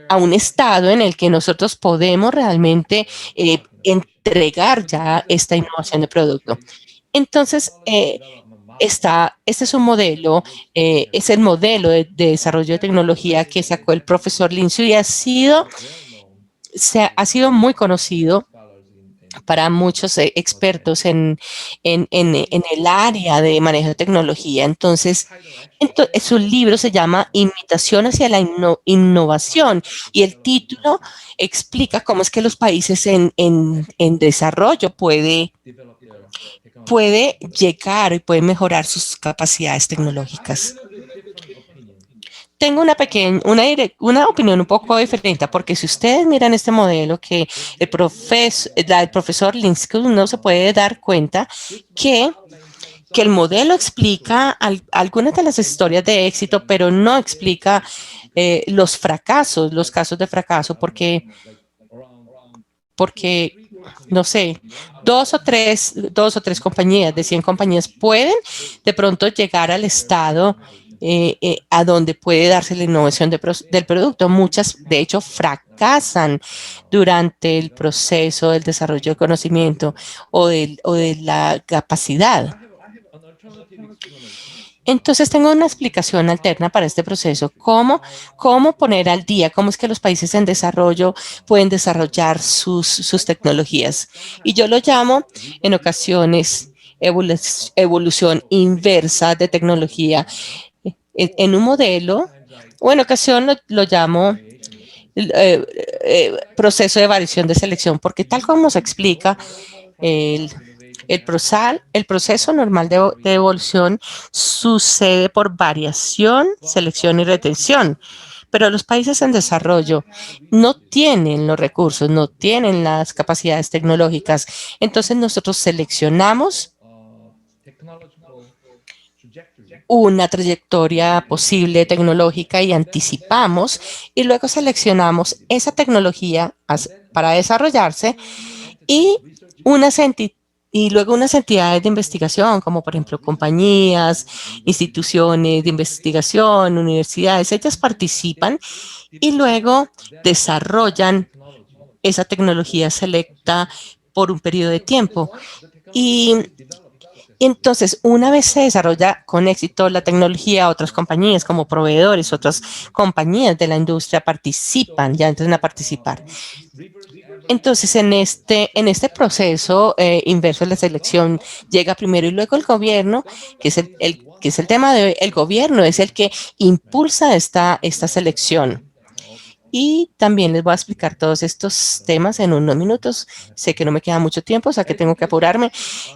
a un estado en el que nosotros podemos realmente entregar ya esta innovación de producto. Entonces, este es un modelo, es el modelo de desarrollo de tecnología que sacó el profesor Lin Soo y ha sido muy conocido para muchos expertos en el área de manejo de tecnología. Entonces, su libro se llama Invitación hacia la innovación y el título explica cómo es que los países en desarrollo puede llegar y puede mejorar sus capacidades tecnológicas. Tengo una opinión un poco diferente, porque si ustedes miran este modelo que el profesor Linsky no se puede dar cuenta que el modelo explica algunas de las historias de éxito, pero no explica los casos de fracaso, porque no sé, dos o tres compañías de 100 compañías pueden de pronto llegar al estado a donde puede darse la innovación del producto. Muchas, de hecho, fracasan durante el proceso del desarrollo de conocimiento o de la capacidad. Entonces, tengo una explicación alterna para este proceso. ¿Cómo poner al día? ¿Cómo es que los países en desarrollo pueden desarrollar sus tecnologías? Y yo lo llamo, en ocasiones, evolución inversa de tecnología en un modelo, o en ocasión lo llamo proceso de variación de selección, porque tal como nos explica el proceso normal de evolución sucede por variación, selección y retención. Pero los países en desarrollo no tienen los recursos, no tienen las capacidades tecnológicas. Entonces nosotros seleccionamos una trayectoria posible tecnológica y anticipamos y luego seleccionamos esa tecnología para desarrollarse y unas Y luego unas entidades de investigación, como por ejemplo compañías, instituciones de investigación, universidades, ellas participan y luego desarrollan esa tecnología selecta por un periodo de tiempo. Y entonces, una vez se desarrolla con éxito la tecnología, otras compañías como proveedores, otras compañías de la industria participan, ya entran a participar. Entonces, en este proceso inverso de la selección, llega primero y luego el gobierno, que es el tema de hoy. El gobierno es el que impulsa esta selección. Y también les voy a explicar todos estos temas en unos minutos. Sé que no me queda mucho tiempo, o sea que tengo que apurarme.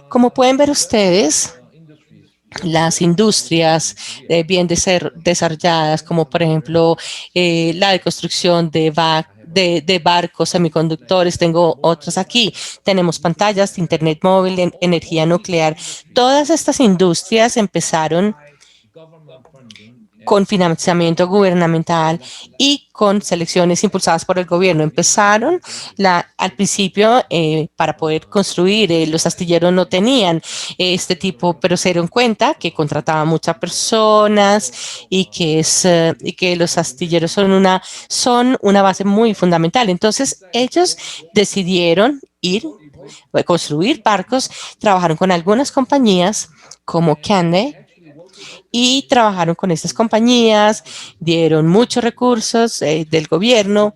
Como pueden ver ustedes, las industrias bien desarrolladas, como por ejemplo la de construcción de barcos, semiconductores, tengo otros aquí. Tenemos pantallas, internet móvil, energía nuclear. Todas estas industrias empezaron con financiamiento gubernamental y con selecciones impulsadas por el gobierno. Empezaron al principio para poder construir, los astilleros no tenían este tipo, pero se dieron cuenta que contrataban muchas personas y que los astilleros son una base muy fundamental. Entonces ellos decidieron construir barcos, trabajaron con algunas compañías como Candy, y trabajaron con estas compañías, dieron muchos recursos del gobierno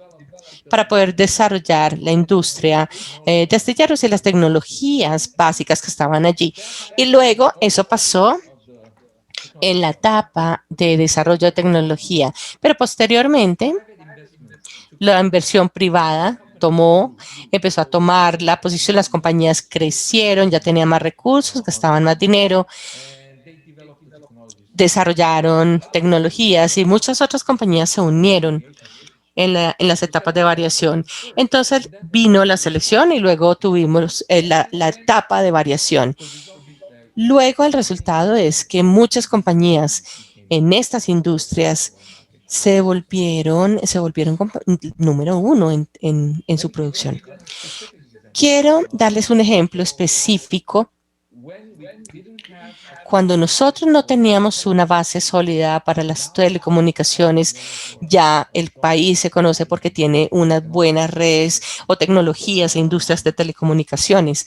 para poder desarrollar la industria de astilleros y las tecnologías básicas que estaban allí. Y luego eso pasó en la etapa de desarrollo de tecnología, pero posteriormente la inversión privada empezó a tomar la posición, las compañías crecieron, ya tenían más recursos, gastaban más dinero, desarrollaron tecnologías y muchas otras compañías se unieron en las etapas de variación. Entonces vino la selección y luego tuvimos la etapa de variación. Luego el resultado es que muchas compañías en estas industrias se volvieron número uno en su producción. Quiero darles un ejemplo específico. Cuando nosotros no teníamos una base sólida para las telecomunicaciones, ya el país se conoce porque tiene unas buenas redes o tecnologías e industrias de telecomunicaciones.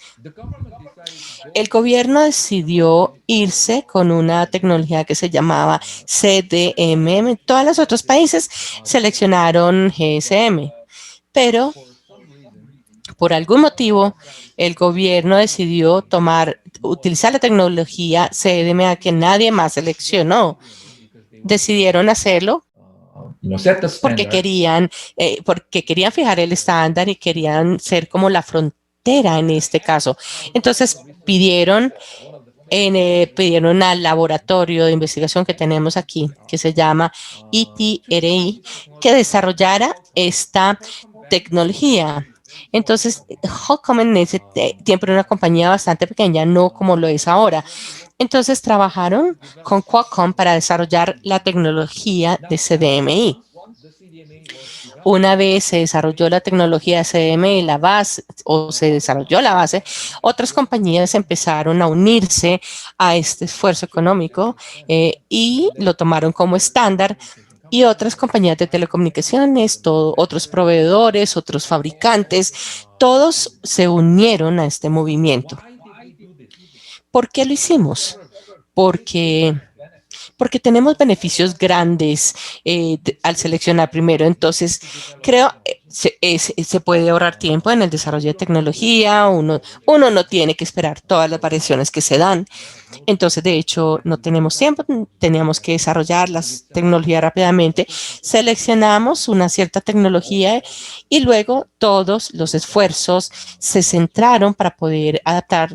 El gobierno decidió irse con una tecnología que se llamaba CDMM. Todos los otros países seleccionaron GSM, pero por algún motivo, el gobierno decidió utilizar la tecnología CDMA que nadie más seleccionó. Decidieron hacerlo porque querían fijar el estándar y querían ser como la frontera en este caso. Entonces pidieron al laboratorio de investigación que tenemos aquí, que se llama ITRI, que desarrollara esta tecnología. Entonces, Qualcomm en ese tiempo era una compañía bastante pequeña, no como lo es ahora. Entonces, trabajaron con Qualcomm para desarrollar la tecnología de CDMI. Una vez se desarrolló la tecnología de CDMI, otras compañías empezaron a unirse a este esfuerzo económico y lo tomaron como estándar. Y otras compañías de telecomunicaciones, otros proveedores, otros fabricantes, todos se unieron a este movimiento. ¿Por qué lo hicimos? Porque tenemos beneficios grandes al seleccionar primero. Entonces, creo se puede ahorrar tiempo en el desarrollo de tecnología. Uno no tiene que esperar todas las variaciones que se dan. Entonces, de hecho, no tenemos tiempo. Teníamos que desarrollar las tecnologías rápidamente. Seleccionamos una cierta tecnología y luego todos los esfuerzos se centraron para poder adaptar,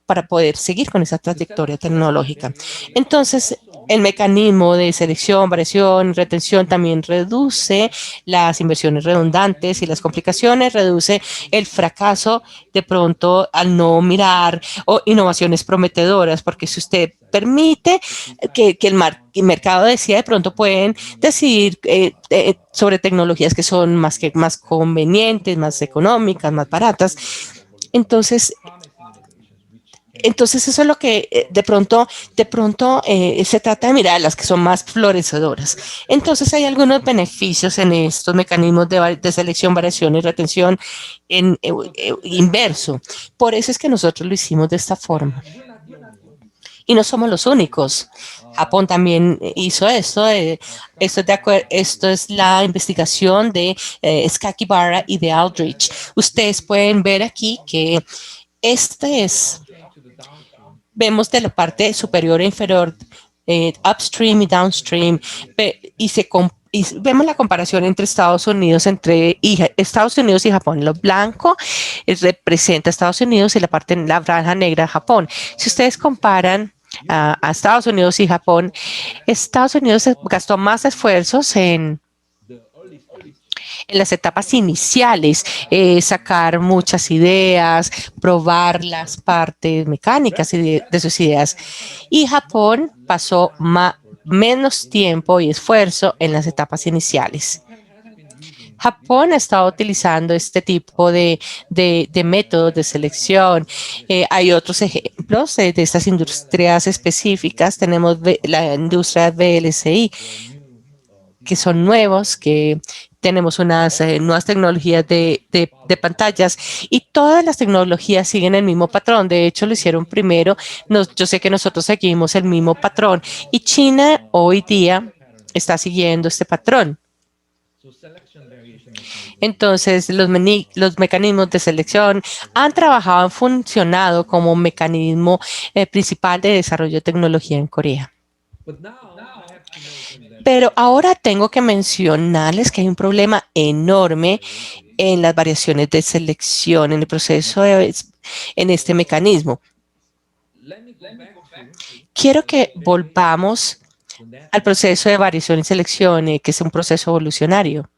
para poder seguir con esa trayectoria tecnológica. Entonces, el mecanismo de selección, variación, retención también reduce las inversiones redundantes y las complicaciones, reduce el fracaso de pronto al no mirar o innovaciones prometedoras, porque si usted permite que el mercado decida, de pronto pueden decidir sobre tecnologías que son más convenientes, más económicas, más baratas. Entonces, Entonces eso es lo que de pronto se trata de mirar las que son más florecedoras. Entonces hay algunos beneficios en estos mecanismos de selección, variación y retención inverso. Por eso es que nosotros lo hicimos de esta forma. Y no somos los únicos. Japón también hizo esto. Esto es la investigación de Sakakibara y de Aldrich. Ustedes pueden ver aquí que vemos de la parte superior e inferior, upstream y downstream, y vemos la comparación entre Estados Unidos y Japón. Lo blanco representa Estados Unidos y la franja negra Japón. Si ustedes comparan a Estados Unidos y Japón, Estados Unidos gastó más esfuerzos en las etapas iniciales, sacar muchas ideas, probar las partes mecánicas de sus ideas. Y Japón pasó menos tiempo y esfuerzo en las etapas iniciales. Japón ha estado utilizando este tipo de métodos de selección. Hay otros ejemplos de estas industrias específicas. Tenemos la industria VLSI, que son nuevos, que tenemos unas nuevas tecnologías de pantallas, y todas las tecnologías siguen el mismo patrón. De hecho, lo hicieron primero. Yo sé que nosotros seguimos el mismo patrón, y China hoy día está siguiendo este patrón. Entonces, los mecanismos de selección han funcionado como mecanismo principal de desarrollo de tecnología en Corea. Pero ahora tengo que mencionarles que hay un problema enorme en las variaciones de selección, en el proceso, en este mecanismo. Quiero que volvamos al proceso de variación y selección, que es un proceso evolucionario.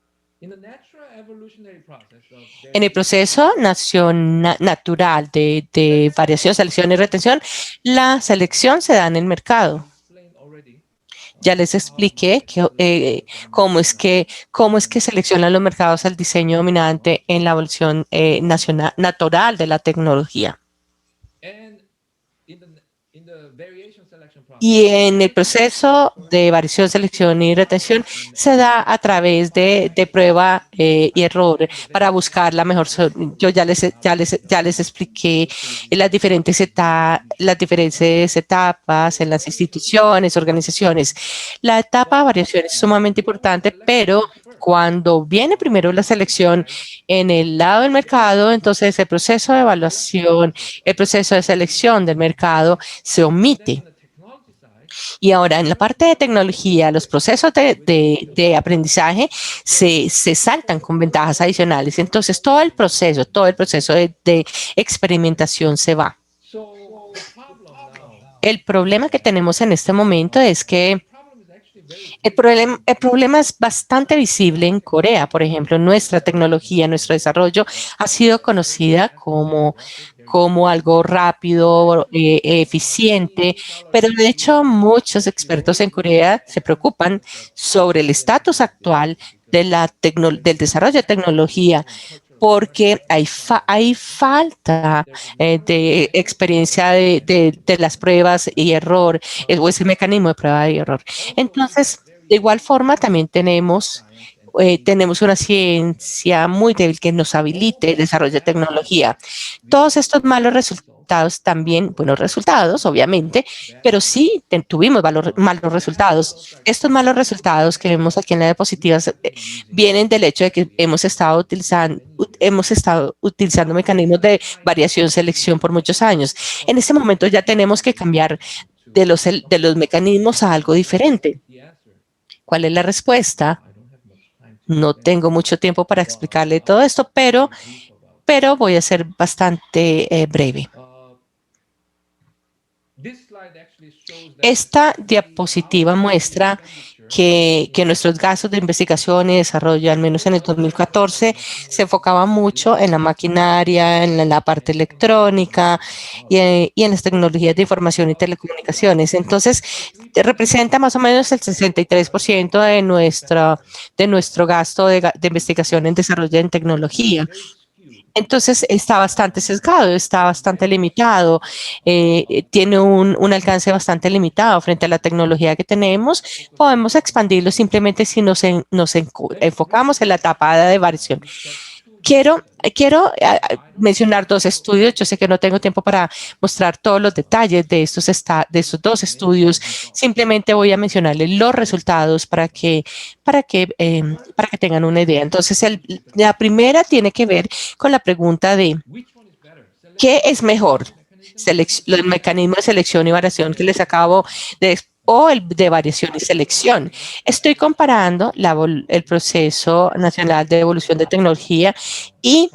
En el proceso natural de variación, selección y retención, la selección se da en el mercado. Ya les expliqué cómo es que seleccionan los mercados el diseño dominante en la evolución natural de la tecnología. Y en el proceso de variación, selección y retención se da a través de prueba y error para buscar la mejor solución. Yo ya les expliqué las diferentes etapas en las instituciones, organizaciones. La etapa de variación es sumamente importante, pero cuando viene primero la selección en el lado del mercado, entonces el proceso de evaluación, el proceso de selección del mercado se omite. Y ahora en la parte de tecnología, los procesos de aprendizaje se saltan con ventajas adicionales. Entonces todo el proceso de experimentación se va. El problema que tenemos en este momento es que el problema es bastante visible en Corea. Por ejemplo, nuestra tecnología, nuestro desarrollo ha sido conocida como algo rápido, eficiente, pero de hecho muchos expertos en Corea se preocupan sobre el estatus actual del desarrollo de tecnología, porque hay falta de experiencia de las pruebas y error, o ese mecanismo de prueba y error. Entonces, de igual forma, también tenemos una ciencia muy débil que nos habilite el desarrollo de tecnología. Todos estos malos resultados también, buenos resultados, obviamente, pero sí tuvimos malos resultados. Estos malos resultados que vemos aquí en la diapositiva vienen del hecho de que hemos estado utilizando mecanismos de variación, selección por muchos años. En este momento ya tenemos que cambiar de los mecanismos a algo diferente. ¿Cuál es la respuesta? No tengo mucho tiempo para explicarle todo esto, pero voy a ser bastante breve. Esta diapositiva muestra que nuestros gastos de investigación y desarrollo, al menos en el 2014, se enfocaban mucho en la maquinaria, en la parte electrónica y en las tecnologías de información y telecomunicaciones. Entonces, representa más o menos el 63% de nuestro gasto de investigación en desarrollo en tecnología. Entonces está bastante sesgado, está bastante limitado, tiene un alcance bastante limitado frente a la tecnología que tenemos. Podemos expandirlo simplemente si nos enfocamos en la tapada de variación. Quiero mencionar dos estudios. Yo sé que no tengo tiempo para mostrar todos los detalles de estos dos estudios. Simplemente voy a mencionarles los resultados para que tengan una idea. Entonces, la primera tiene que ver con la pregunta de ¿qué es mejor? Los mecanismos de selección y variación que les acabo de o el de variación y selección. Estoy comparando el proceso nacional de evolución de tecnología y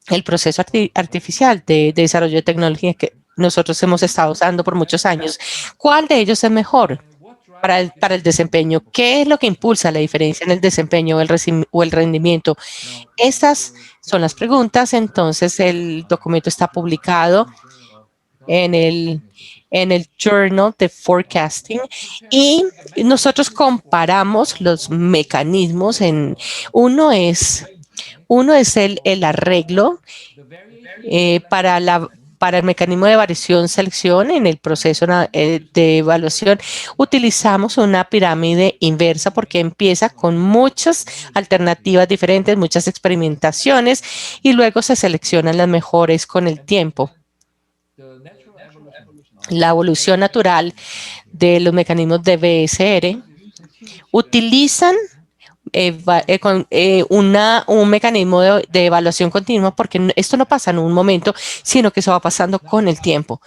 el proceso artificial de desarrollo de tecnología que nosotros hemos estado usando por muchos años. ¿Cuál de ellos es mejor para el desempeño? ¿Qué es lo que impulsa la diferencia en el desempeño o el rendimiento? Estas son las preguntas. Entonces, el documento está publicado en el Journal de Forecasting y nosotros comparamos los mecanismos. Uno es el arreglo para el mecanismo de variación selección. En el proceso de evaluación utilizamos una pirámide inversa porque empieza con muchas alternativas diferentes, muchas experimentaciones y luego se seleccionan las mejores con el tiempo. La evolución natural de los mecanismos de BSR utilizan un mecanismo de evaluación continua porque esto no pasa en un momento, sino que eso va pasando con el tiempo.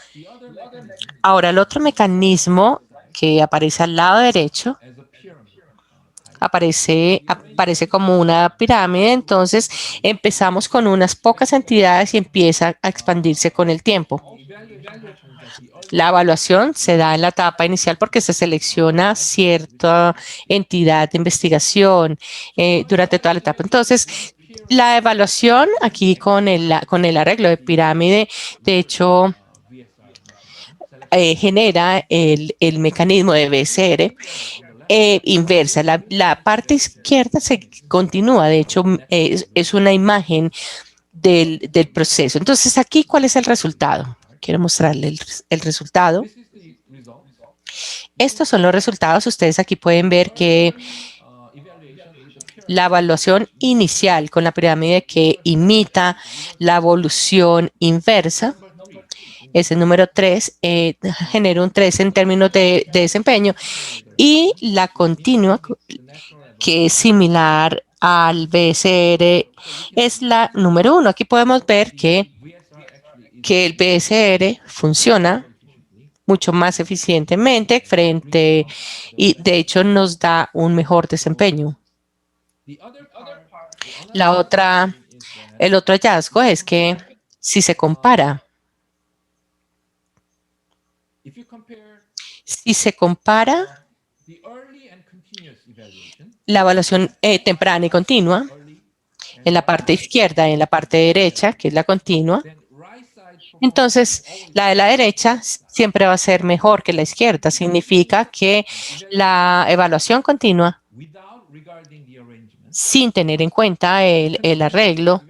Ahora, el otro mecanismo que aparece al lado derecho aparece como una pirámide. Entonces, empezamos con unas pocas entidades y empieza a expandirse con el tiempo. La evaluación se da en la etapa inicial porque se selecciona cierta entidad de investigación durante toda la etapa. Entonces, la evaluación aquí con el arreglo de pirámide, de hecho, genera el mecanismo de BSR inversa. La parte izquierda se continúa, de hecho, es una imagen del proceso. Entonces, aquí, ¿cuál es el resultado? Quiero mostrarle el resultado. Estos son los resultados. Ustedes aquí pueden ver que la evaluación inicial con la pirámide que imita la evolución inversa, ese número 3, genera un 3 en términos de desempeño, y la continua, que es similar al BSR, es la número 1. Aquí podemos ver que el BSR funciona mucho más eficientemente y de hecho nos da un mejor desempeño. El otro hallazgo es que si se compara la evaluación temprana y continua en la parte izquierda y en la parte derecha, que es la continua, entonces la de la derecha siempre va a ser mejor que la izquierda. Significa que la evaluación continua, sin tener en cuenta el arreglo,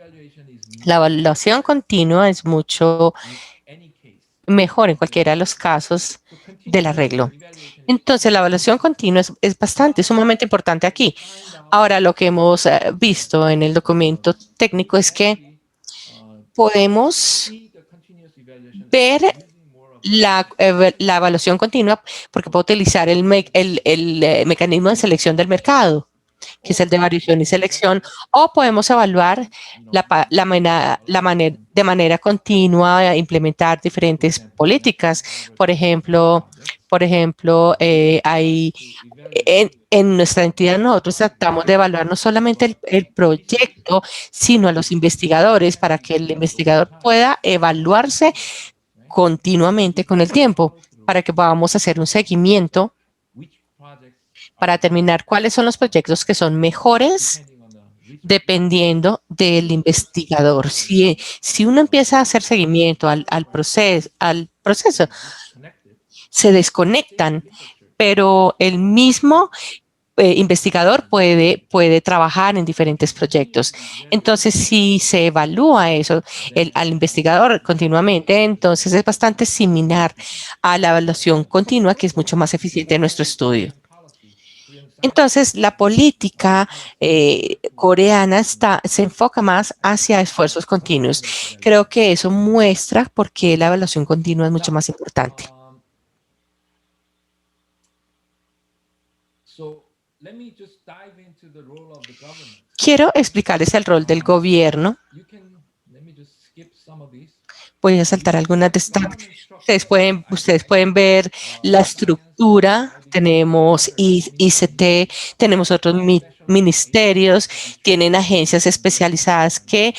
la evaluación continua es mucho mejor en cualquiera de los casos del arreglo. Entonces, la evaluación continua es sumamente importante aquí. Ahora, lo que hemos visto en el documento técnico es que podemos ver la evaluación continua porque puedo utilizar el mecanismo de selección del mercado, que es el de variación y selección, o podemos evaluar de manera continua, implementar diferentes políticas. Por ejemplo, en nuestra entidad nosotros tratamos de evaluar no solamente el proyecto, sino a los investigadores para que el investigador pueda evaluarse continuamente con el tiempo, para que podamos hacer un seguimiento para determinar cuáles son los proyectos que son mejores dependiendo del investigador. Si uno empieza a hacer seguimiento al proceso, se desconectan, pero el mismo investigador puede trabajar en diferentes proyectos. Entonces, si se evalúa eso al investigador continuamente, entonces es bastante similar a la evaluación continua, que es mucho más eficiente en nuestro estudio. Entonces, la política coreana se enfoca más hacia esfuerzos continuos. Creo que eso muestra por qué la evaluación continua es mucho más importante. Quiero explicarles el rol del gobierno. Voy a saltar algunas de estas. Ustedes pueden ver la estructura. Tenemos ICT, tenemos otros ministerios, tienen agencias especializadas que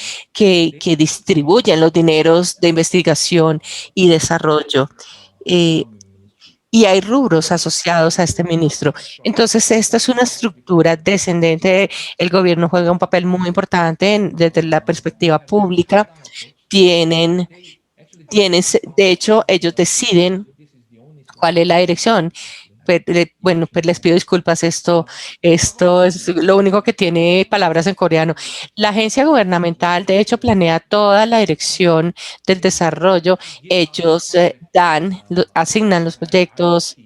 distribuyen los dineros de investigación y desarrollo. Y hay rubros asociados a este ministro. Entonces, esta es una estructura descendente. El gobierno juega un papel muy importante desde la perspectiva pública. De hecho, ellos deciden cuál es la dirección. Bueno, pues les pido disculpas, esto es lo único que tiene palabras en coreano. La agencia gubernamental, de hecho, planea toda la dirección del desarrollo. Ellos asignan los proyectos,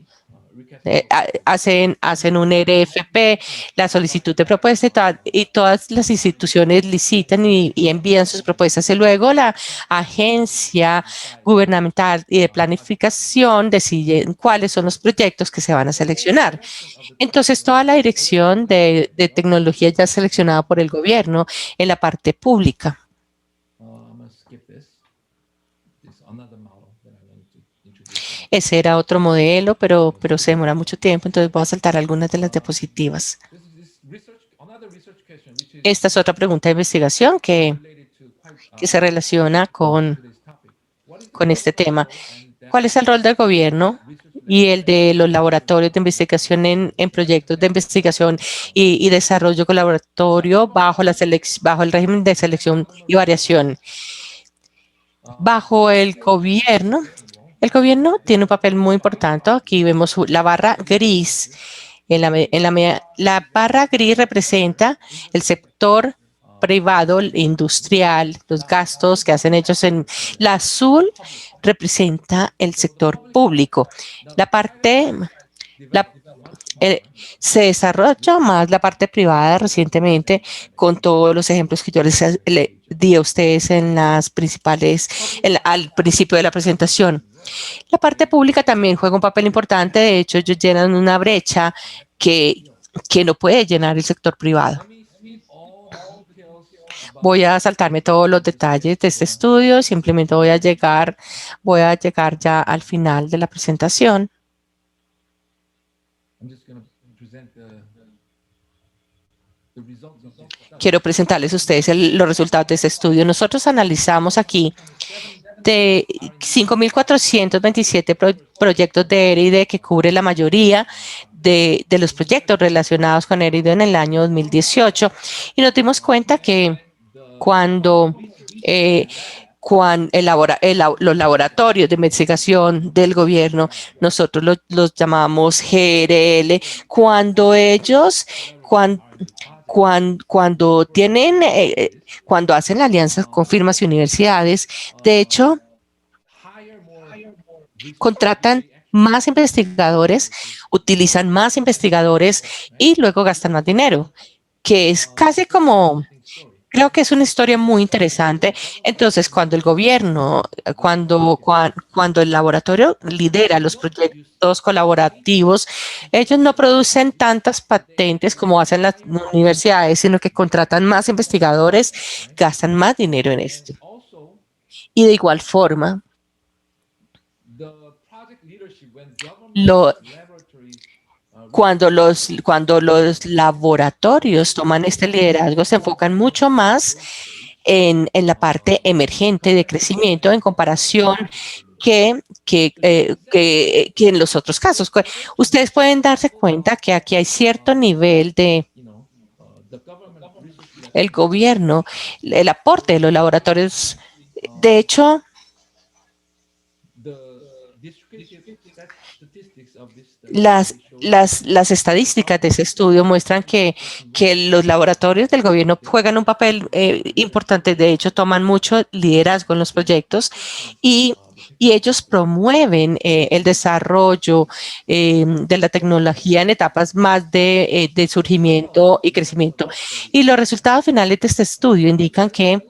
hacen un RFP, la solicitud de propuesta y todas las instituciones licitan y envían sus propuestas. Y luego la agencia gubernamental y de planificación decide cuáles son los proyectos que se van a seleccionar. Entonces, toda la dirección de tecnología ya seleccionada por el gobierno en la parte pública. Ese era otro modelo, pero se demora mucho tiempo, entonces voy a saltar algunas de las diapositivas. Esta es otra pregunta de investigación que se relaciona con este tema. ¿Cuál es el rol del gobierno y el de los laboratorios de investigación en proyectos de investigación y desarrollo colaboratorio bajo el régimen de selección y variación? Bajo el gobierno tiene un papel muy importante. Aquí vemos la barra gris. La barra gris representa el sector privado, industrial, los gastos que hacen ellos. La azul representa el sector público. Se desarrolla más la parte privada recientemente con todos los ejemplos que yo les di a ustedes al principio de la presentación. La parte pública también juega un papel importante. De hecho, ellos llenan una brecha que no puede llenar el sector privado. Voy a saltarme todos los detalles de este estudio. Simplemente voy a llegar ya al final de la presentación. Quiero presentarles a ustedes los resultados de este estudio. Nosotros analizamos aquí de 5.427 proyectos de ERIDE que cubre la mayoría de los proyectos relacionados con ERIDE en el año 2018 y nos dimos cuenta que cuando los laboratorios de investigación del gobierno, nosotros los llamamos GRL, cuando hacen alianzas con firmas y universidades, de hecho, contratan más investigadores, utilizan más investigadores y luego gastan más dinero, que es casi como... Creo que es una historia muy interesante. Entonces, cuando el gobierno, cuando el laboratorio lidera los proyectos colaborativos, ellos no producen tantas patentes como hacen las universidades, sino que contratan más investigadores, gastan más dinero en esto. Y de igual forma, cuando los laboratorios toman este liderazgo, se enfocan mucho más en la parte emergente de crecimiento en comparación que en los otros casos. Ustedes pueden darse cuenta que aquí hay cierto nivel de el gobierno, el aporte de los laboratorios. De hecho, las estadísticas de ese estudio muestran que los laboratorios del gobierno juegan un papel importante. De hecho, toman mucho liderazgo en los proyectos y ellos promueven el desarrollo de la tecnología en etapas más de surgimiento y crecimiento. Y los resultados finales de este estudio indican que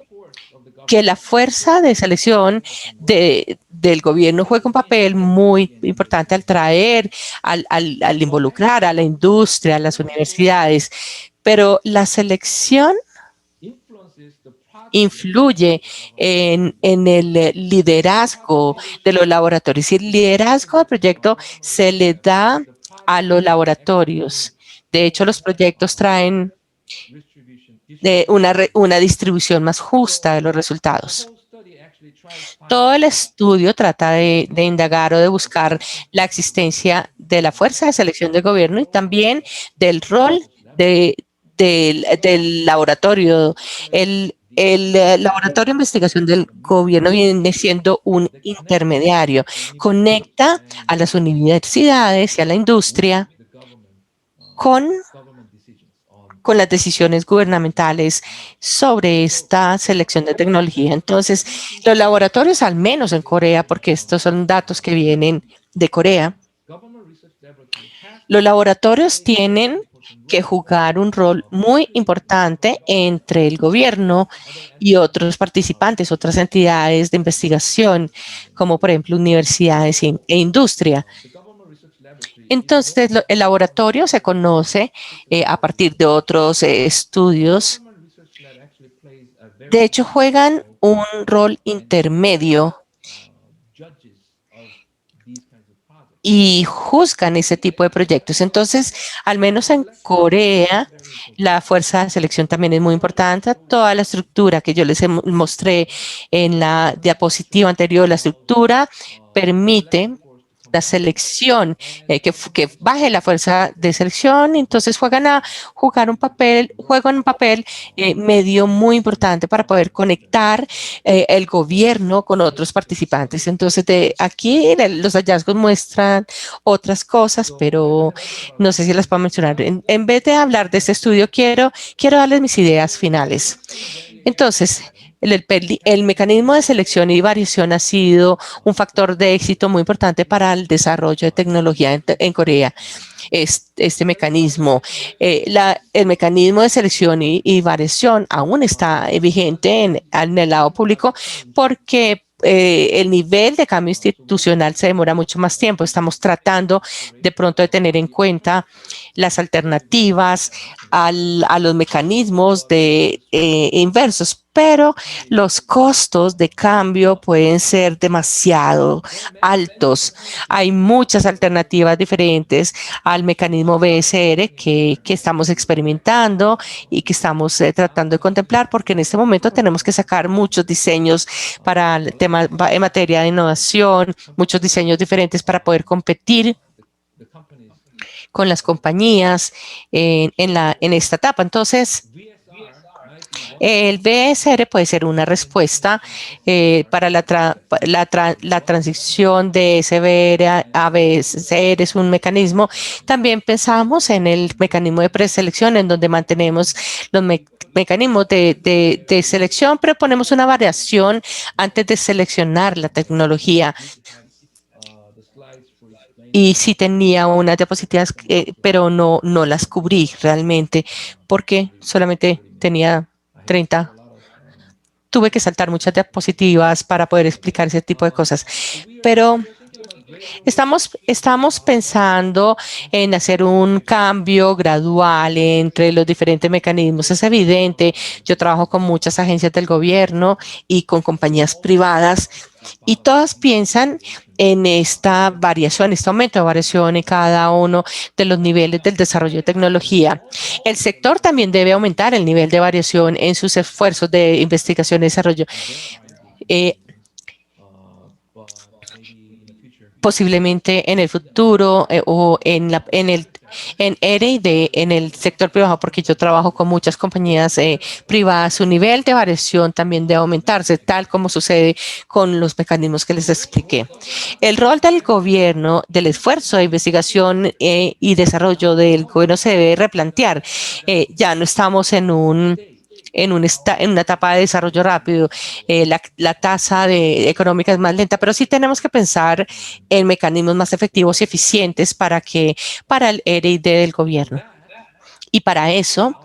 la fuerza de selección del gobierno juega un papel muy importante al traer, al involucrar a la industria, a las universidades, pero la selección influye en el liderazgo de los laboratorios. Y el liderazgo del proyecto se le da a los laboratorios. De hecho, los proyectos traen una distribución más justa de los resultados. Todo el estudio trata de indagar o de buscar la existencia de la fuerza de selección del gobierno y también del rol del laboratorio. El laboratorio de investigación del gobierno viene siendo un intermediario. Conecta a las universidades y a la industria con las decisiones gubernamentales sobre esta selección de tecnología. Entonces, los laboratorios, al menos en Corea, porque estos son datos que vienen de Corea, los laboratorios tienen que jugar un rol muy importante entre el gobierno y otros participantes, otras entidades de investigación, como por ejemplo universidades e industria. Entonces, el laboratorio se conoce a partir de otros estudios. De hecho, juegan un rol intermedio y juzgan ese tipo de proyectos. Entonces, al menos en Corea, la fuerza de selección también es muy importante. Toda la estructura que yo les mostré en la diapositiva anterior, la estructura permite la selección, que baje la fuerza de selección, entonces juegan un papel medio muy importante para poder conectar el gobierno con otros participantes. Entonces, aquí los hallazgos muestran otras cosas, pero no sé si las puedo mencionar. En vez de hablar de este estudio, quiero darles mis ideas finales. Entonces, el mecanismo de selección y variación ha sido un factor de éxito muy importante para el desarrollo de tecnología en Corea. Este mecanismo, el mecanismo de selección y variación aún está vigente en el lado público porque el nivel de cambio institucional se demora mucho más tiempo. Estamos tratando de pronto de tener en cuenta las alternativas a los mecanismos inversos, pero los costos de cambio pueden ser demasiado altos. Hay muchas alternativas diferentes al mecanismo BSR que estamos experimentando y que estamos tratando de contemplar, porque en este momento tenemos que sacar muchos diseños para el tema en materia de innovación, muchos diseños diferentes para poder competir con las compañías en esta etapa. Entonces, el BSR puede ser una respuesta para la transición de SBR a BSR, es un mecanismo. También pensamos en el mecanismo de preselección, en donde mantenemos los mecanismos de selección, pero ponemos una variación antes de seleccionar la tecnología. Y sí tenía unas diapositivas, pero no las cubrí realmente, porque solamente tenía 30. Tuve que saltar muchas diapositivas para poder explicar ese tipo de cosas. Pero estamos pensando en hacer un cambio gradual entre los diferentes mecanismos. Es evidente, yo trabajo con muchas agencias del gobierno y con compañías privadas y todas piensan en esta variación, este aumento de variación en cada uno de los niveles del desarrollo de tecnología. El sector también debe aumentar el nivel de variación en sus esfuerzos de investigación y desarrollo. posiblemente en el futuro o en R&D, en el sector privado, porque yo trabajo con muchas compañías privadas, su nivel de variación también debe aumentarse, tal como sucede con los mecanismos que les expliqué. El rol del gobierno, del esfuerzo de investigación y desarrollo del gobierno se debe replantear. Ya no estamos en una etapa de desarrollo rápido, la tasa económica es más lenta, pero sí tenemos que pensar en mecanismos más efectivos y eficientes para el R&D del gobierno. Y para eso,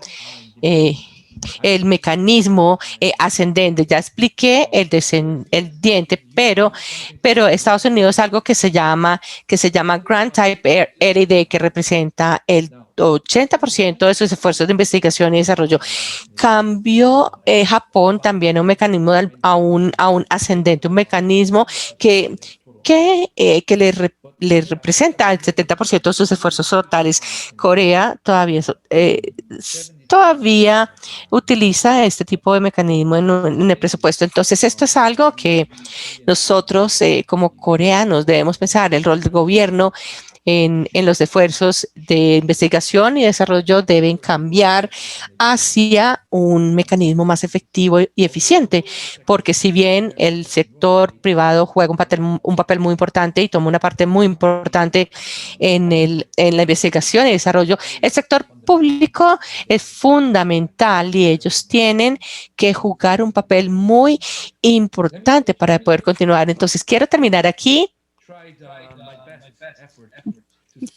el mecanismo ascendente, ya expliqué el descendiente, pero Estados Unidos algo que se llama Grant Type R&D, que representa el 80% de sus esfuerzos de investigación y desarrollo. Cambió Japón también a un mecanismo a un ascendente, un mecanismo que le representa el 70% de sus esfuerzos totales. Corea todavía utiliza este tipo de mecanismo en el presupuesto. Entonces, esto es algo que nosotros como coreanos debemos pensar. El rol del gobierno en los esfuerzos de investigación y desarrollo deben cambiar hacia un mecanismo más efectivo y eficiente, porque si bien el sector privado juega un papel muy importante y toma una parte muy importante en la investigación y desarrollo, el sector público es fundamental y ellos tienen que jugar un papel muy importante para poder continuar. Entonces, quiero terminar aquí.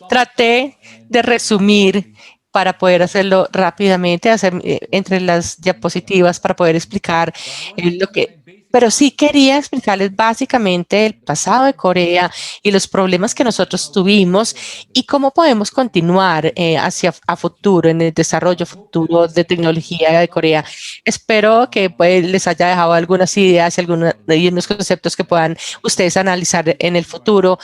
Traté de resumir para poder hacerlo rápidamente, entre las diapositivas para poder explicar pero sí quería explicarles básicamente el pasado de Corea y los problemas que nosotros tuvimos y cómo podemos continuar a futuro, en el desarrollo futuro de tecnología de Corea. Espero que les haya dejado algunas ideas y unos conceptos que puedan ustedes analizar en el futuro.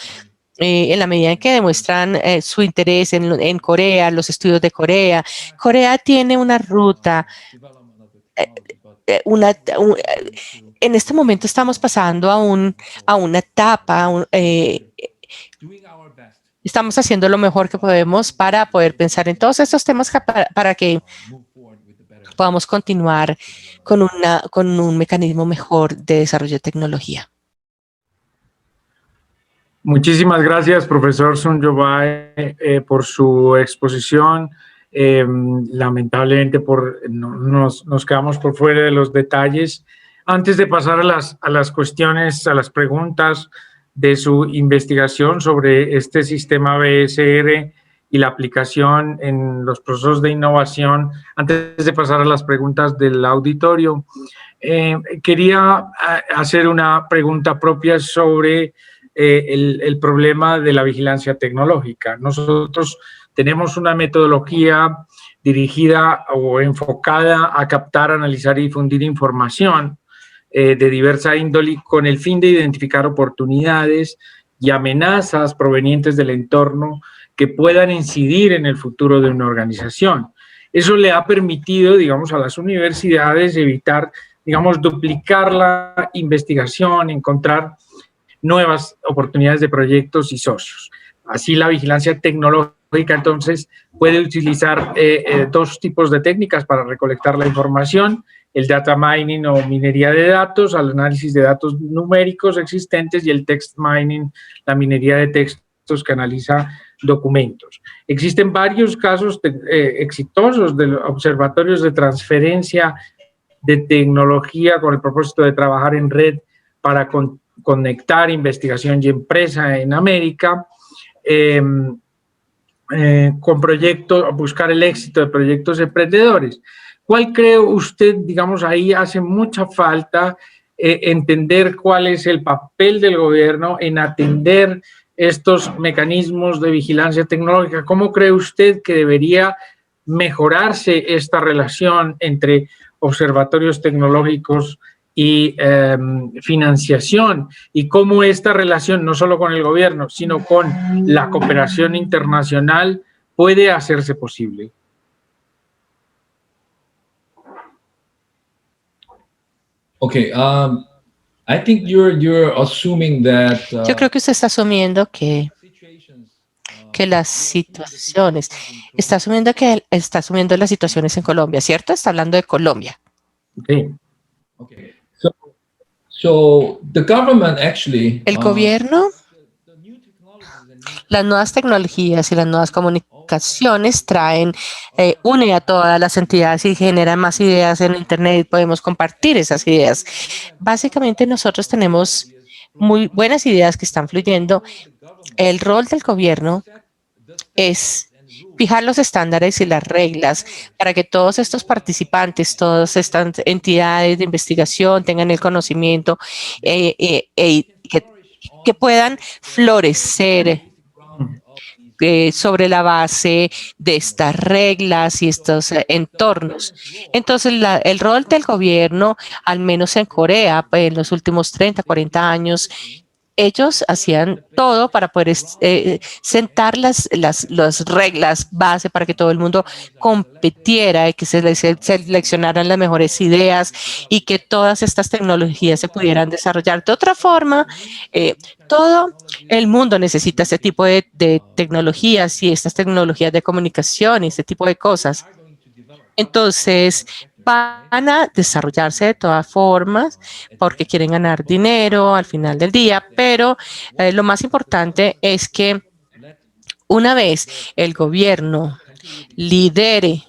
En la medida en que demuestran su interés en Corea, los estudios de Corea. Corea tiene una ruta, en este momento estamos pasando a una etapa, estamos haciendo lo mejor que podemos para poder pensar en todos estos temas para que podamos continuar con un mecanismo mejor de desarrollo de tecnología. Muchísimas gracias, profesor Sun Yobay, por su exposición. Lamentablemente nos quedamos por fuera de los detalles. Antes de pasar a las cuestiones, a las preguntas de su investigación sobre este sistema BSR y la aplicación en los procesos de innovación, antes de pasar a las preguntas del auditorio, quería hacer una pregunta propia sobre el problema de la vigilancia tecnológica. Nosotros tenemos una metodología dirigida o enfocada a captar, analizar y difundir información de diversa índole con el fin de identificar oportunidades y amenazas provenientes del entorno que puedan incidir en el futuro de una organización. Eso le ha permitido, digamos, a las universidades evitar, digamos, duplicar la investigación, encontrar nuevas oportunidades de proyectos y socios. Así, la vigilancia tecnológica, entonces, puede utilizar dos tipos de técnicas para recolectar la información: el data mining o minería de datos, al análisis de datos numéricos existentes, y el text mining, la minería de textos que analiza documentos. Existen varios casos exitosos de observatorios de transferencia de tecnología con el propósito de trabajar en red para conectar investigación y empresa en América, con proyectos, buscar el éxito de proyectos emprendedores. ¿Cuál cree usted, digamos, ahí hace mucha falta entender cuál es el papel del gobierno en atender estos mecanismos de vigilancia tecnológica? ¿Cómo cree usted que debería mejorarse esta relación entre observatorios tecnológicos y financiación, y cómo esta relación, no solo con el gobierno, sino con la cooperación internacional, puede hacerse posible? Okay, I think you're assuming that Yo creo que usted está asumiendo que las situaciones, está asumiendo las situaciones en Colombia, ¿cierto? Está hablando de Colombia. Sí. okay. So the government actually El gobierno, las nuevas tecnologías y las nuevas comunicaciones traen, une a todas las entidades y generan más ideas en Internet y podemos compartir esas ideas. Básicamente nosotros tenemos muy buenas ideas que están fluyendo. El rol del gobierno es fijar los estándares y las reglas para que todos estos participantes, todas estas entidades de investigación tengan el conocimiento que puedan florecer sobre la base de estas reglas y estos entornos. Entonces, el rol del gobierno, al menos en Corea, en los últimos 30, 40 años, ellos hacían todo para poder sentar las reglas base para que todo el mundo compitiera y que se seleccionaran las mejores ideas y que todas estas tecnologías se pudieran desarrollar. De otra forma, todo el mundo necesita este tipo de tecnologías y estas tecnologías de comunicación y este tipo de cosas. Entonces, van a desarrollarse de todas formas porque quieren ganar dinero al final del día, pero lo más importante es que una vez el gobierno lidere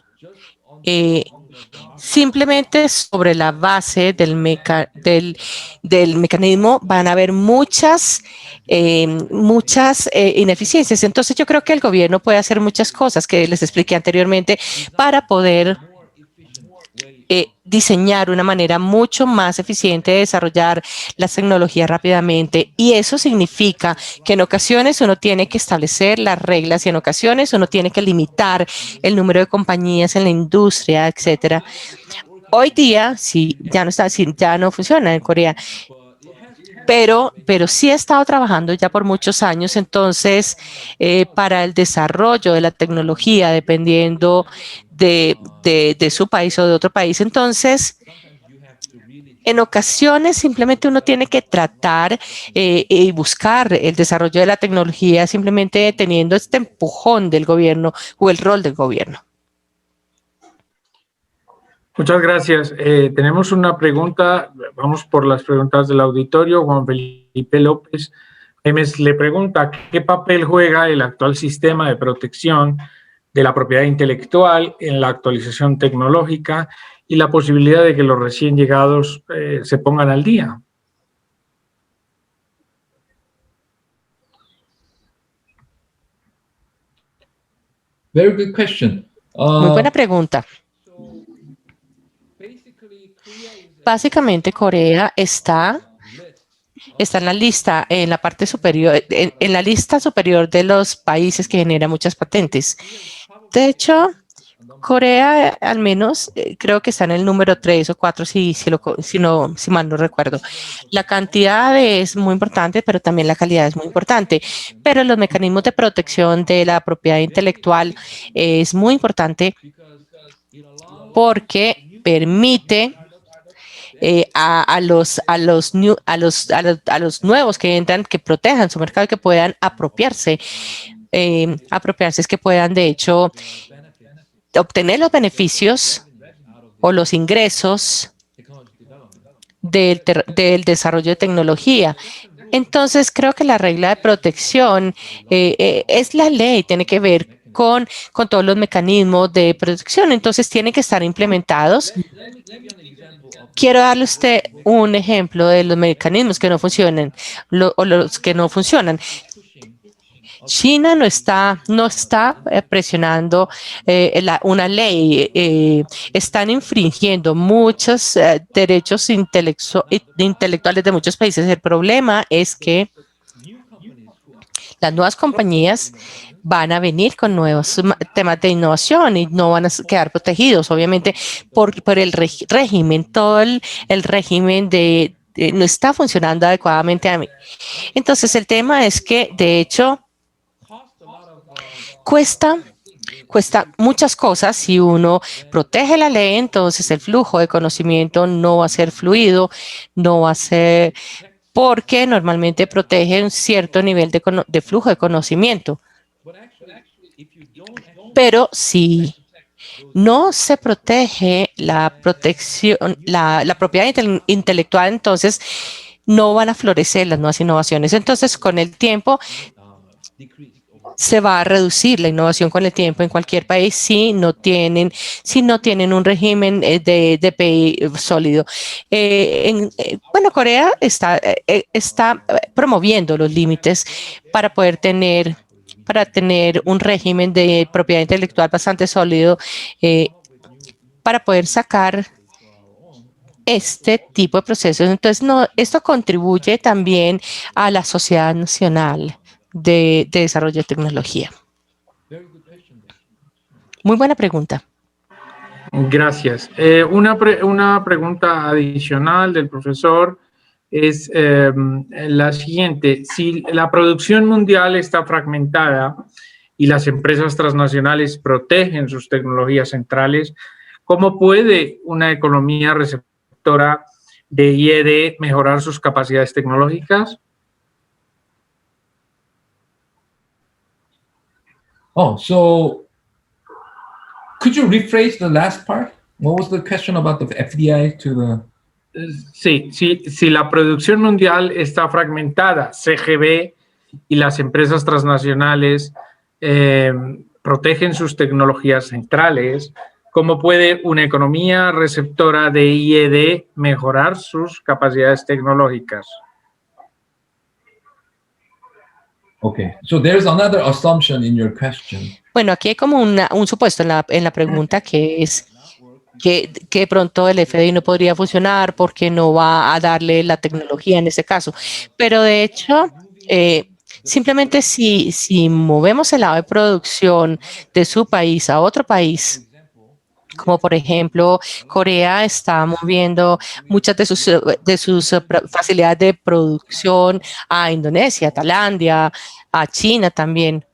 simplemente sobre la base del mecanismo van a haber muchas ineficiencias. Entonces yo creo que el gobierno puede hacer muchas cosas que les expliqué anteriormente para poder diseñar una manera mucho más eficiente de desarrollar las tecnologías rápidamente. Y eso significa que en ocasiones uno tiene que establecer las reglas y en ocasiones uno tiene que limitar el número de compañías en la industria, etcétera. Hoy día, ya no funciona en Corea, pero sí he estado trabajando ya por muchos años. Entonces, para el desarrollo de la tecnología, dependiendo de su país o de otro país, entonces, en ocasiones simplemente uno tiene que tratar y buscar el desarrollo de la tecnología simplemente teniendo este empujón del gobierno o el rol del gobierno. Muchas gracias. Tenemos una pregunta, vamos por las preguntas del auditorio. Juan Felipe López le pregunta, ¿qué papel juega el actual sistema de protección de la propiedad intelectual en la actualización tecnológica y la posibilidad de que los recién llegados se pongan al día? Very good question. Muy buena pregunta. Básicamente, Corea está en la lista, en la parte superior, en la lista superior de los países que generan muchas patentes. De hecho, Corea, al menos, creo que está en el número 3 o 4, si mal no recuerdo. La cantidad es muy importante, pero también la calidad es muy importante. Pero los mecanismos de protección de la propiedad intelectual es muy importante porque permite a los nuevos que entran, que protejan su mercado y que puedan apropiarse, es que puedan, de hecho, obtener los beneficios o los ingresos del desarrollo de tecnología. Entonces, creo que la regla de protección es la ley, tiene que ver con todos los mecanismos de protección, entonces tienen que estar implementados. Quiero darle a usted un ejemplo de los mecanismos que no funcionan o los que no funcionan. China no está presionando una ley, están infringiendo muchos derechos intelectuales de muchos países. El problema es que las nuevas compañías van a venir con nuevos temas de innovación y no van a quedar protegidos, obviamente, por el régimen. Todo el régimen no está funcionando adecuadamente a mí. Entonces, el tema es que, de hecho, cuesta cuesta muchas cosas. Si uno protege la ley, entonces el flujo de conocimiento no va a ser fluido, no va a ser, porque normalmente protege un cierto nivel de flujo de conocimiento. Pero si no se protege la propiedad intelectual, entonces no van a florecer las nuevas innovaciones. Entonces, con el tiempo, se va a reducir la innovación con el tiempo en cualquier país si no tienen un régimen de DPI sólido. Bueno, Corea está promoviendo los límites para poder tener un régimen de propiedad intelectual bastante sólido para poder sacar este tipo de procesos. Entonces, esto contribuye también a la Sociedad Nacional de Desarrollo de Tecnología. Muy buena pregunta. Gracias. Una pregunta adicional del profesor es la siguiente. Si la producción mundial está fragmentada y las empresas transnacionales protegen sus tecnologías centrales, ¿cómo puede una economía receptora de I+D mejorar sus capacidades tecnológicas? Oh, so could you rephrase the last part? What was the question about the FDI to the... Sí, si la producción mundial está fragmentada, CGB y las empresas transnacionales protegen sus tecnologías centrales, ¿cómo puede una economía receptora de I+D mejorar sus capacidades tecnológicas? Okay, so there's another assumption in your question. Bueno, aquí hay como un supuesto en la pregunta, que es que de pronto el FDI no podría funcionar porque no va a darle la tecnología en ese caso. Pero de hecho, simplemente si movemos el lado de producción de su país a otro país, como por ejemplo Corea está moviendo muchas de sus facilidades de producción a Indonesia, a Tailandia, a China también.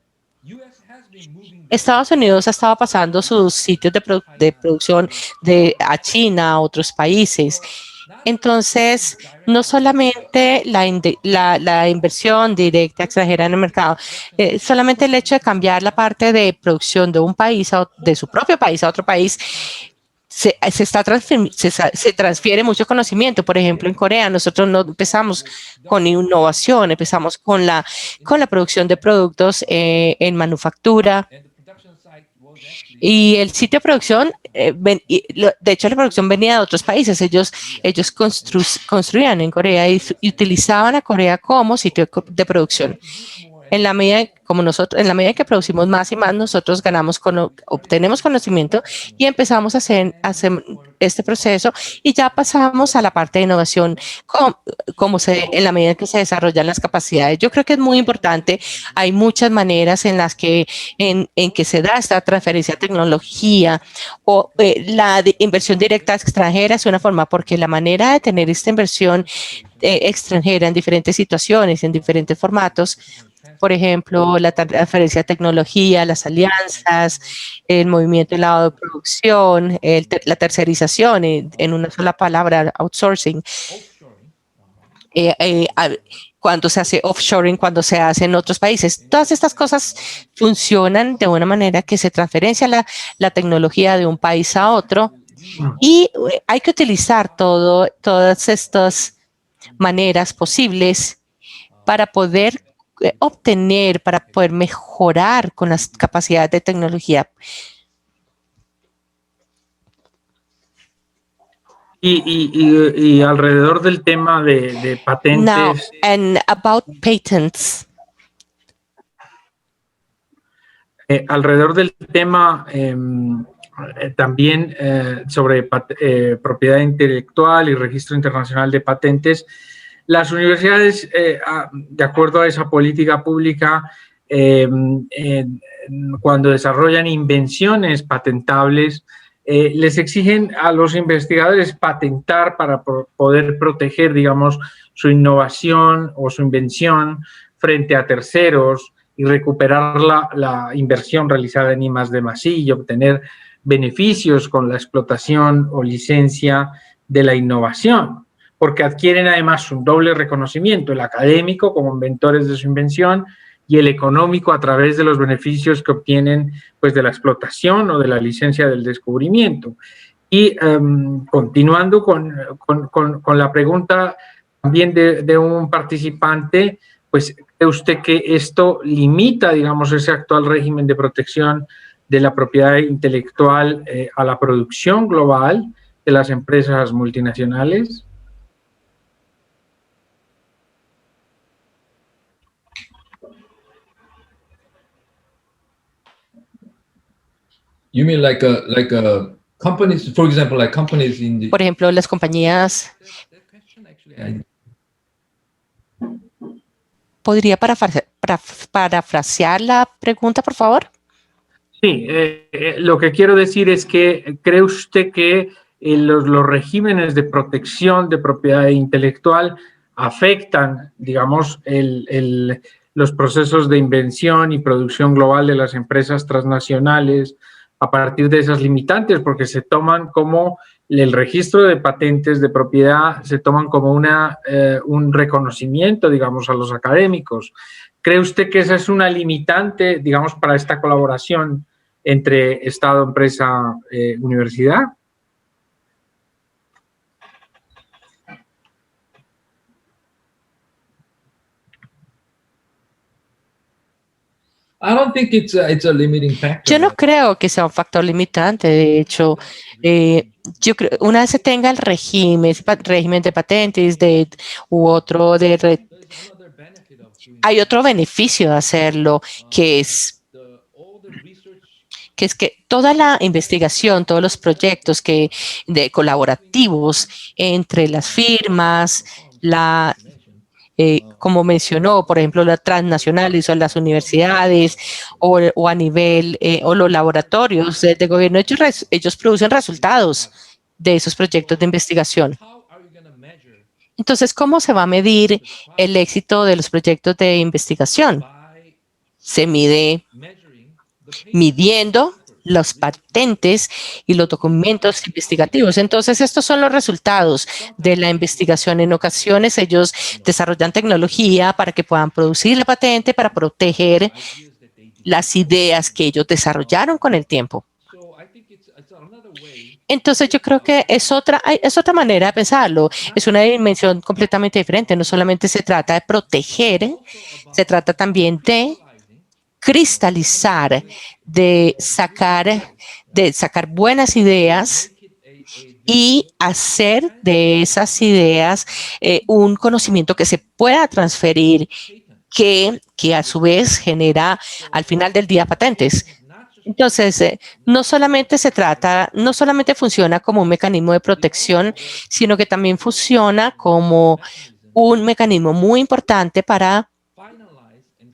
Estados Unidos ha estado pasando sus sitios de producción a China, a otros países. Entonces, no solamente la inversión directa extranjera en el mercado, solamente el hecho de cambiar la parte de producción de un país, de su propio país a otro país, se transfiere mucho conocimiento. Por ejemplo, en Corea nosotros no empezamos con innovación, empezamos con la producción de productos en manufactura. Y el sitio de producción, de hecho la producción venía de otros países. Ellos construían en Corea y utilizaban a Corea como sitio de producción. En la medida que producimos más y más, nosotros obtenemos conocimiento y empezamos a hacer este proceso, y ya pasamos a la parte de innovación en la medida que se desarrollan las capacidades. Yo creo que es muy importante. Hay muchas maneras en las que se da esta transferencia de tecnología, o la inversión directa extranjera es una forma, porque la manera de tener esta inversión extranjera en diferentes situaciones, en diferentes formatos, por ejemplo, la transferencia de tecnología, las alianzas, el movimiento del lado de producción, la tercerización, en una sola palabra, outsourcing. Cuando se hace offshoring, cuando se hace en otros países. Todas estas cosas funcionan de una manera que se transferencia la tecnología de un país a otro, y hay que utilizar todas estas maneras posibles para poder obtener, para poder mejorar con las capacidades de tecnología. Y alrededor del tema de patentes. Now, and about patents. Alrededor del tema también sobre propiedad intelectual y registro internacional de patentes. Las universidades, de acuerdo a esa política pública, cuando desarrollan invenciones patentables, les exigen a los investigadores patentar para poder proteger, digamos, su innovación o su invención frente a terceros y recuperar la inversión realizada en I+D+I y obtener beneficios con la explotación o licencia de la innovación, porque adquieren además un doble reconocimiento, el académico como inventores de su invención y el económico a través de los beneficios que obtienen pues, de la explotación o de la licencia del descubrimiento. Y continuando con la pregunta también de un participante, pues ¿cree usted que esto limita, digamos, ese actual régimen de protección de la propiedad intelectual a la producción global de las empresas multinacionales? You mean like a companies, for example, like companies in the. Por ejemplo, las compañías. ¿Podría parafrasear la pregunta, por favor? Sí, lo que quiero decir es que ¿cree usted que los regímenes de protección de propiedad intelectual afectan, digamos, los procesos de invención y producción global de las empresas transnacionales a partir de esas limitantes? Porque se toman como el registro de patentes de propiedad, se toman como un reconocimiento, digamos, a los académicos. ¿Cree usted que esa es una limitante, digamos, para esta colaboración entre Estado, empresa, universidad? I don't think it's a limiting factor. Yo no creo que sea un factor limitante. De hecho, yo creo una vez se tenga el régimen de patentes u otro de hay otro beneficio de hacerlo, que es que toda la investigación, todos los proyectos colaborativos entre las firmas, como mencionó, por ejemplo, las transnacionales o las universidades o a nivel o los laboratorios de gobierno, ellos producen resultados de esos proyectos de investigación. Entonces, ¿cómo se va a medir el éxito de los proyectos de investigación? Se mide midiendo los patentes y los documentos investigativos. Entonces, estos son los resultados de la investigación. En ocasiones, ellos desarrollan tecnología para que puedan producir la patente, para proteger las ideas que ellos desarrollaron con el tiempo. Entonces, yo creo que es otra manera de pensarlo. Es una dimensión completamente diferente. No solamente se trata de proteger, se trata también de cristalizar, de sacar buenas ideas y hacer de esas ideas un conocimiento que se pueda transferir, que a su vez genera al final del día patentes. Entonces, no solamente funciona como un mecanismo de protección, sino que también funciona como un mecanismo muy importante para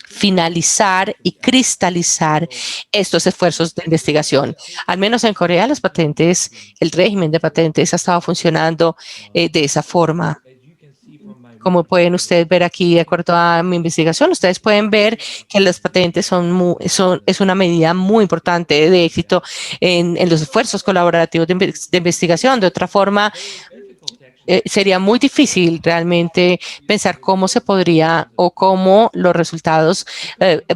finalizar y cristalizar estos esfuerzos de investigación. Al menos en Corea, las patentes, el régimen de patentes ha estado funcionando de esa forma. Como pueden ustedes ver aquí, de acuerdo a mi investigación, ustedes pueden ver que las patentes es una medida muy importante de éxito en los esfuerzos colaborativos de investigación. De otra forma, sería muy difícil realmente pensar cómo se podría o cómo los resultados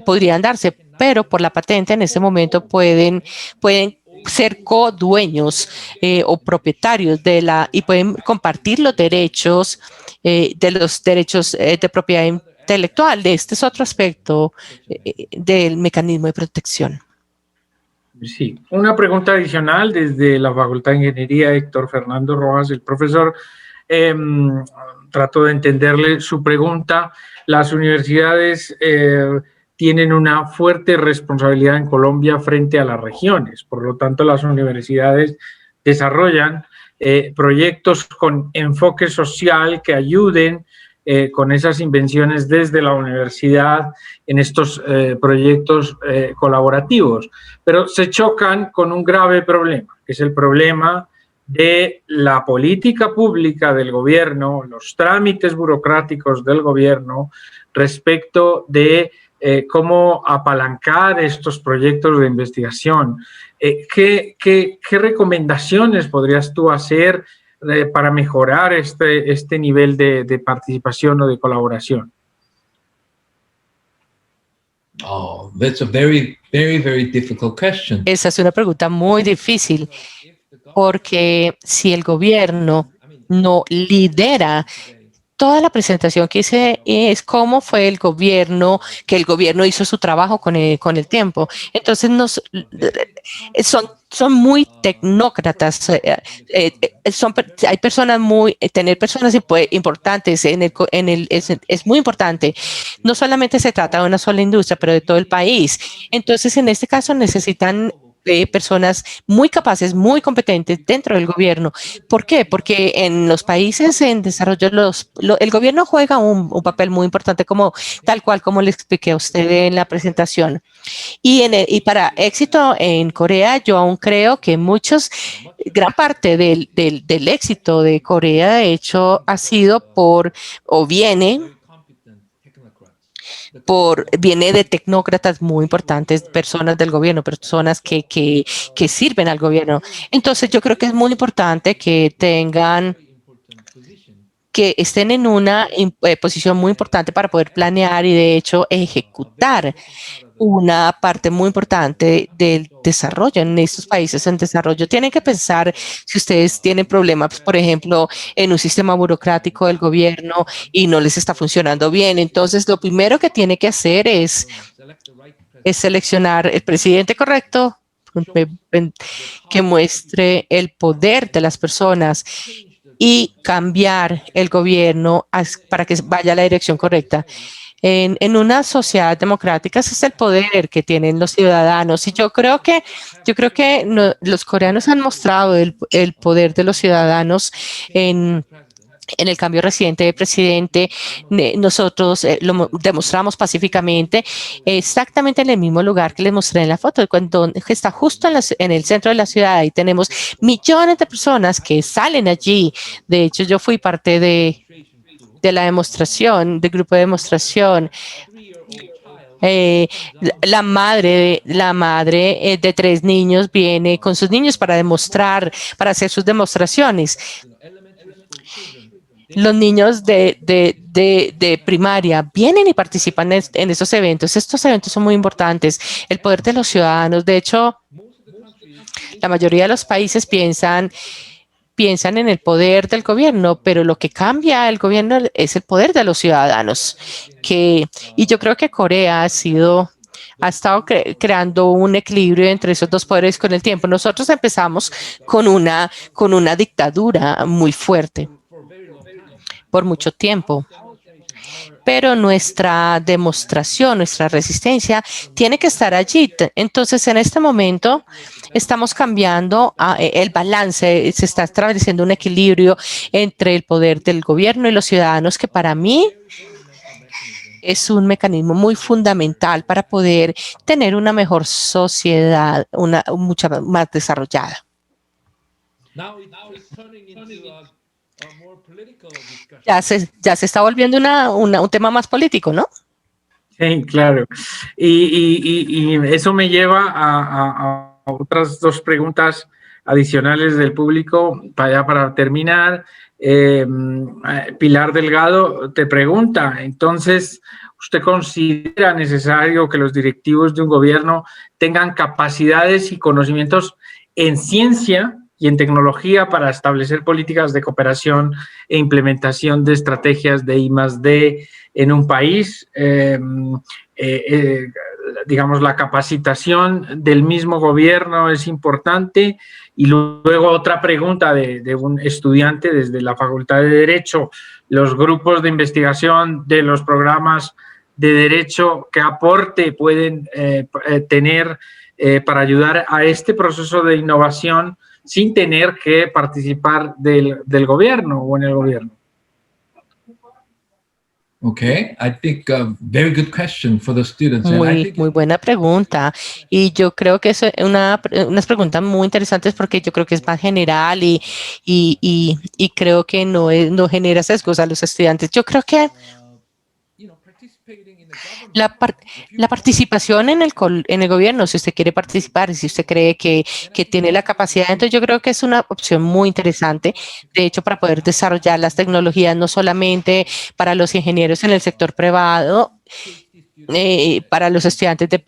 podrían darse, pero por la patente en este momento pueden ser co-dueños o propietarios y pueden compartir los derechos de propiedad intelectual. Este es otro aspecto del mecanismo de protección. Sí, una pregunta adicional desde la Facultad de Ingeniería, Héctor Fernando Rojas, el profesor. Trato de entenderle su pregunta. Las universidades tienen una fuerte responsabilidad en Colombia frente a las regiones. Por lo tanto, las universidades desarrollan proyectos con enfoque social que ayuden con esas invenciones desde la universidad en estos proyectos colaborativos. Pero se chocan con un grave problema, que es el problema de la política pública del gobierno, los trámites burocráticos del gobierno respecto de cómo apalancar estos proyectos de investigación. ¿Qué recomendaciones podrías tú hacer para mejorar este nivel de participación o de colaboración? Oh, that's a very, very, very difficult question. Esa es una pregunta muy difícil, porque si el gobierno no lidera, toda la presentación que hice es cómo fue el gobierno, que el gobierno hizo su trabajo con el tiempo. Entonces, son muy tecnócratas. Hay personas tener personas importantes es muy importante. No solamente se trata de una sola industria, pero de todo el país. Entonces, en este caso necesitan personas muy capaces, muy competentes dentro del gobierno. ¿Por qué? Porque en los países en desarrollo el gobierno juega un papel muy importante, tal cual como le expliqué a usted en la presentación. Y para éxito en Corea, yo aún creo que gran parte del éxito de Corea, de hecho, ha sido viene de tecnócratas muy importantes, personas del gobierno, personas que sirven al gobierno. Entonces, yo creo que es muy importante que estén en una posición muy importante para poder planear y, de hecho, ejecutar una parte muy importante del desarrollo en estos países en desarrollo. Tienen que pensar si ustedes tienen problemas, por ejemplo, en un sistema burocrático del gobierno y no les está funcionando bien. Entonces, lo primero que tiene que hacer es seleccionar el presidente correcto, que muestre el poder de las personas y cambiar el gobierno para que vaya a la dirección correcta. En una sociedad democrática ese es el poder que tienen los ciudadanos, y yo creo que los coreanos han mostrado el poder de los ciudadanos en el cambio reciente de presidente. Nosotros lo demostramos pacíficamente, exactamente en el mismo lugar que les mostré en la foto, que está justo en el centro de la ciudad, y tenemos millones de personas que salen allí. De hecho, yo fui parte de la demostración, del grupo de demostración. La madre de 3 niños viene con sus niños para hacer sus demostraciones. Los niños de primaria vienen y participan en estos eventos. Estos eventos son muy importantes. El poder de los ciudadanos. De hecho, la mayoría de los países piensan en el poder del gobierno, pero lo que cambia el gobierno es el poder de los ciudadanos. Y yo creo que Corea ha estado creando un equilibrio entre esos dos poderes con el tiempo. Nosotros empezamos con una dictadura muy fuerte por mucho tiempo, pero nuestra demostración, nuestra resistencia tiene que estar allí. Entonces, en este momento estamos cambiando el balance, se está estableciendo un equilibrio entre el poder del gobierno y los ciudadanos, que para mí es un mecanismo muy fundamental para poder tener una mejor sociedad, mucha más desarrollada. Ya se está volviendo un tema más político, ¿no? Sí, claro. Y eso me lleva a otras 2 preguntas adicionales del público para terminar. Pilar Delgado te pregunta, entonces, ¿usted considera necesario que los directivos de un gobierno tengan capacidades y conocimientos en ciencia y en tecnología para establecer políticas de cooperación e implementación de estrategias de I+D en un país? Digamos, la capacitación del mismo gobierno es importante. Y luego otra pregunta de un estudiante desde la Facultad de Derecho: los grupos de investigación de los programas de Derecho, ¿qué aporte pueden tener para ayudar a este proceso de innovación sin tener que participar del gobierno o en el gobierno? Okay, I think a very good question for the students. Muy buena pregunta. Y yo creo que es unas preguntas muy interesantes, porque yo creo que es más general y creo que no genera sesgos a los estudiantes. Yo creo que La participación en el gobierno, si usted quiere participar, si usted cree que tiene la capacidad, entonces yo creo que es una opción muy interesante, de hecho, para poder desarrollar las tecnologías, no solamente para los ingenieros en el sector privado, para los estudiantes de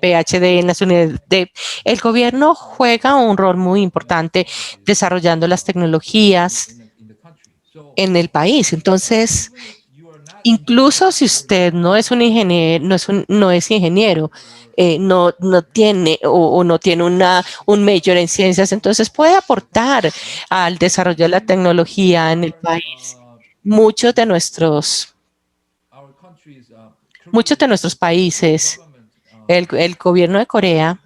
PhD en las universidades. El gobierno juega un rol muy importante desarrollando las tecnologías en el país. Entonces, incluso si usted no es un ingeniero, no es ingeniero, no tiene o no tiene un major en ciencias, entonces puede aportar al desarrollo de la tecnología en el país. Muchos de nuestros países, el gobierno de Corea,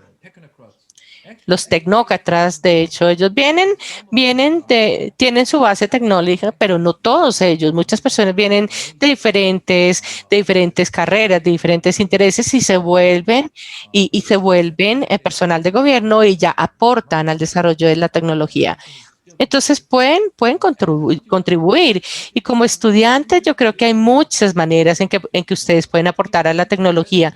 los tecnócratas, de hecho, ellos tienen su base tecnológica, pero no todos ellos. Muchas personas vienen de diferentes carreras, de diferentes intereses y se vuelven personal de gobierno y ya aportan al desarrollo de la tecnología. Entonces pueden contribuir. Y como estudiantes, yo creo que hay muchas maneras en que ustedes pueden aportar a la tecnología,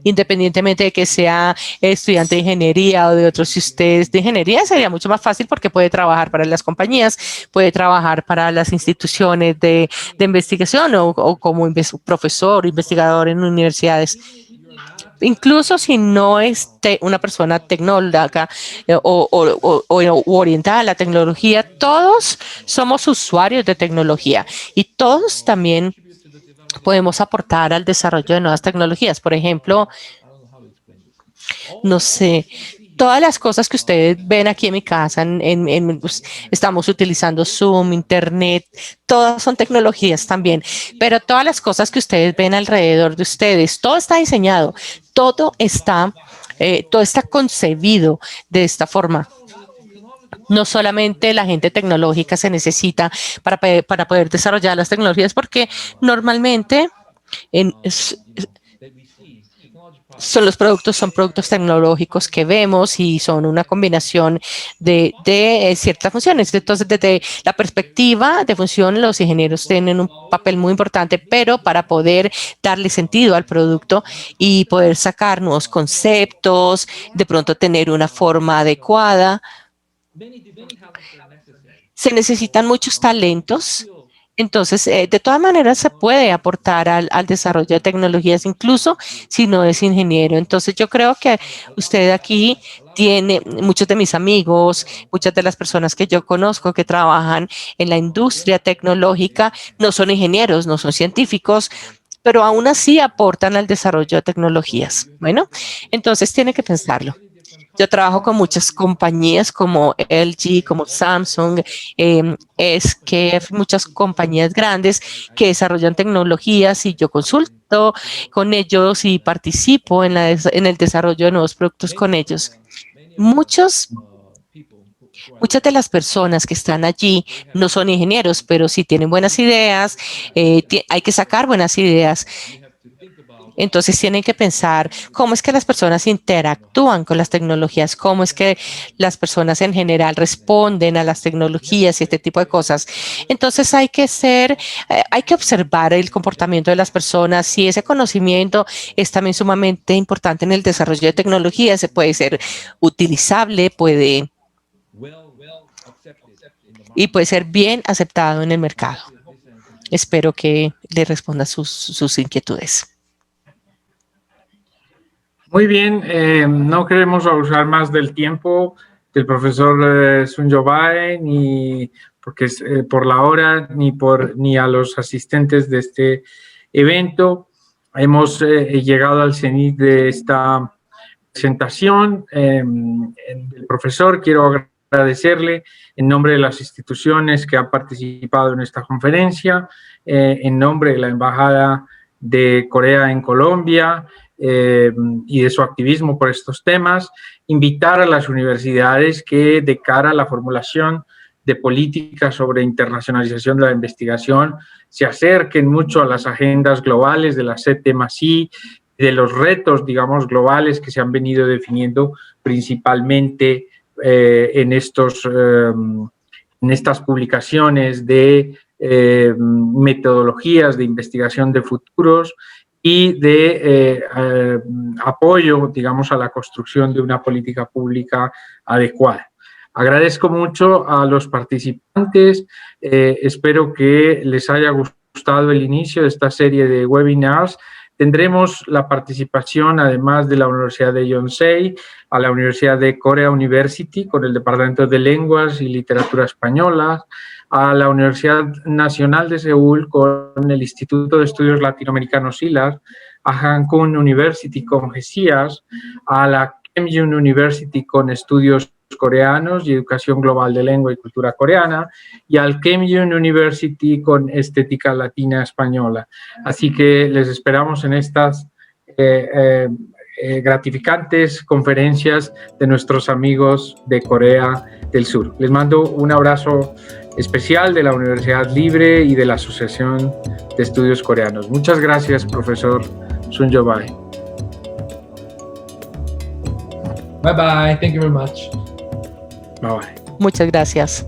independientemente de que sea estudiante de ingeniería o de otros. Si usted es de ingeniería, sería mucho más fácil porque puede trabajar para las compañías, puede trabajar para las instituciones de investigación o como profesor, investigador en universidades. Incluso si no es una persona tecnóloga o orientada a la tecnología, todos somos usuarios de tecnología y todos también podemos aportar al desarrollo de nuevas tecnologías. Por ejemplo, no sé, todas las cosas que ustedes ven aquí en mi casa, pues, estamos utilizando Zoom, Internet, todas son tecnologías también, pero todas las cosas que ustedes ven alrededor de ustedes, todo está diseñado, todo está concebido de esta forma. No solamente la gente tecnológica se necesita para poder desarrollar las tecnologías, porque normalmente son productos tecnológicos que vemos y son una combinación de ciertas funciones. Entonces, desde la perspectiva de función, los ingenieros tienen un papel muy importante, pero para poder darle sentido al producto y poder sacar nuevos conceptos, de pronto tener una forma adecuada, se necesitan muchos talentos. Entonces, de todas maneras, se puede aportar al desarrollo de tecnologías, incluso si no es ingeniero. Entonces, yo creo que usted aquí tiene muchos de mis amigos, muchas de las personas que yo conozco que trabajan en la industria tecnológica, no son ingenieros, no son científicos, pero aún así aportan al desarrollo de tecnologías. Bueno, entonces tiene que pensarlo. Yo trabajo con muchas compañías como LG, como Samsung, SKF, muchas compañías grandes que desarrollan tecnologías y yo consulto con ellos y participo en el desarrollo de nuevos productos con ellos. Muchas de las personas que están allí no son ingenieros, pero sí tienen buenas ideas, hay que sacar buenas ideas. Entonces tienen que pensar cómo es que las personas interactúan con las tecnologías, cómo es que las personas en general responden a las tecnologías y este tipo de cosas. Entonces hay que observar el comportamiento de las personas. Si ese conocimiento es también sumamente importante en el desarrollo de tecnologías, se puede ser utilizable, puede ser bien aceptado en el mercado. Espero que le responda sus inquietudes. Muy bien, no queremos abusar más del tiempo del profesor Sunjo Bae, ni porque por la hora, ni a los asistentes de este evento. Hemos llegado al cenit de esta presentación. El profesor, quiero agradecerle en nombre de las instituciones que han participado en esta conferencia, en nombre de la Embajada de Corea en Colombia, y de su activismo por estos temas, invitar a las universidades que de cara a la formulación de políticas sobre internacionalización de la investigación se acerquen mucho a las agendas globales de la 7+I, de los retos, digamos, globales que se han venido definiendo principalmente en estas publicaciones de metodologías de investigación de futuros y de apoyo, digamos, a la construcción de una política pública adecuada. Agradezco mucho a los participantes, espero que les haya gustado el inicio de esta serie de webinars. Tendremos la participación, además de la Universidad de Yonsei, a la Universidad de Korea University, con el Departamento de Lenguas y Literatura Española, a la Universidad Nacional de Seúl, con el Instituto de Estudios Latinoamericanos ILAS, a Hankun University con GESIAS, a la Keimyung University con Estudios Coreanos y Educación Global de Lengua y Cultura Coreana, y al Keimyung University con Estética Latina Española. Así que les esperamos en estas gratificantes conferencias de nuestros amigos de Corea del Sur. Les mando un abrazo especial de la Universidad Libre y de la Asociación de Estudios Coreanos. Muchas gracias, profesor Sun Jo-bae. Bye bye. Thank you very much. Bye bye. Muchas gracias.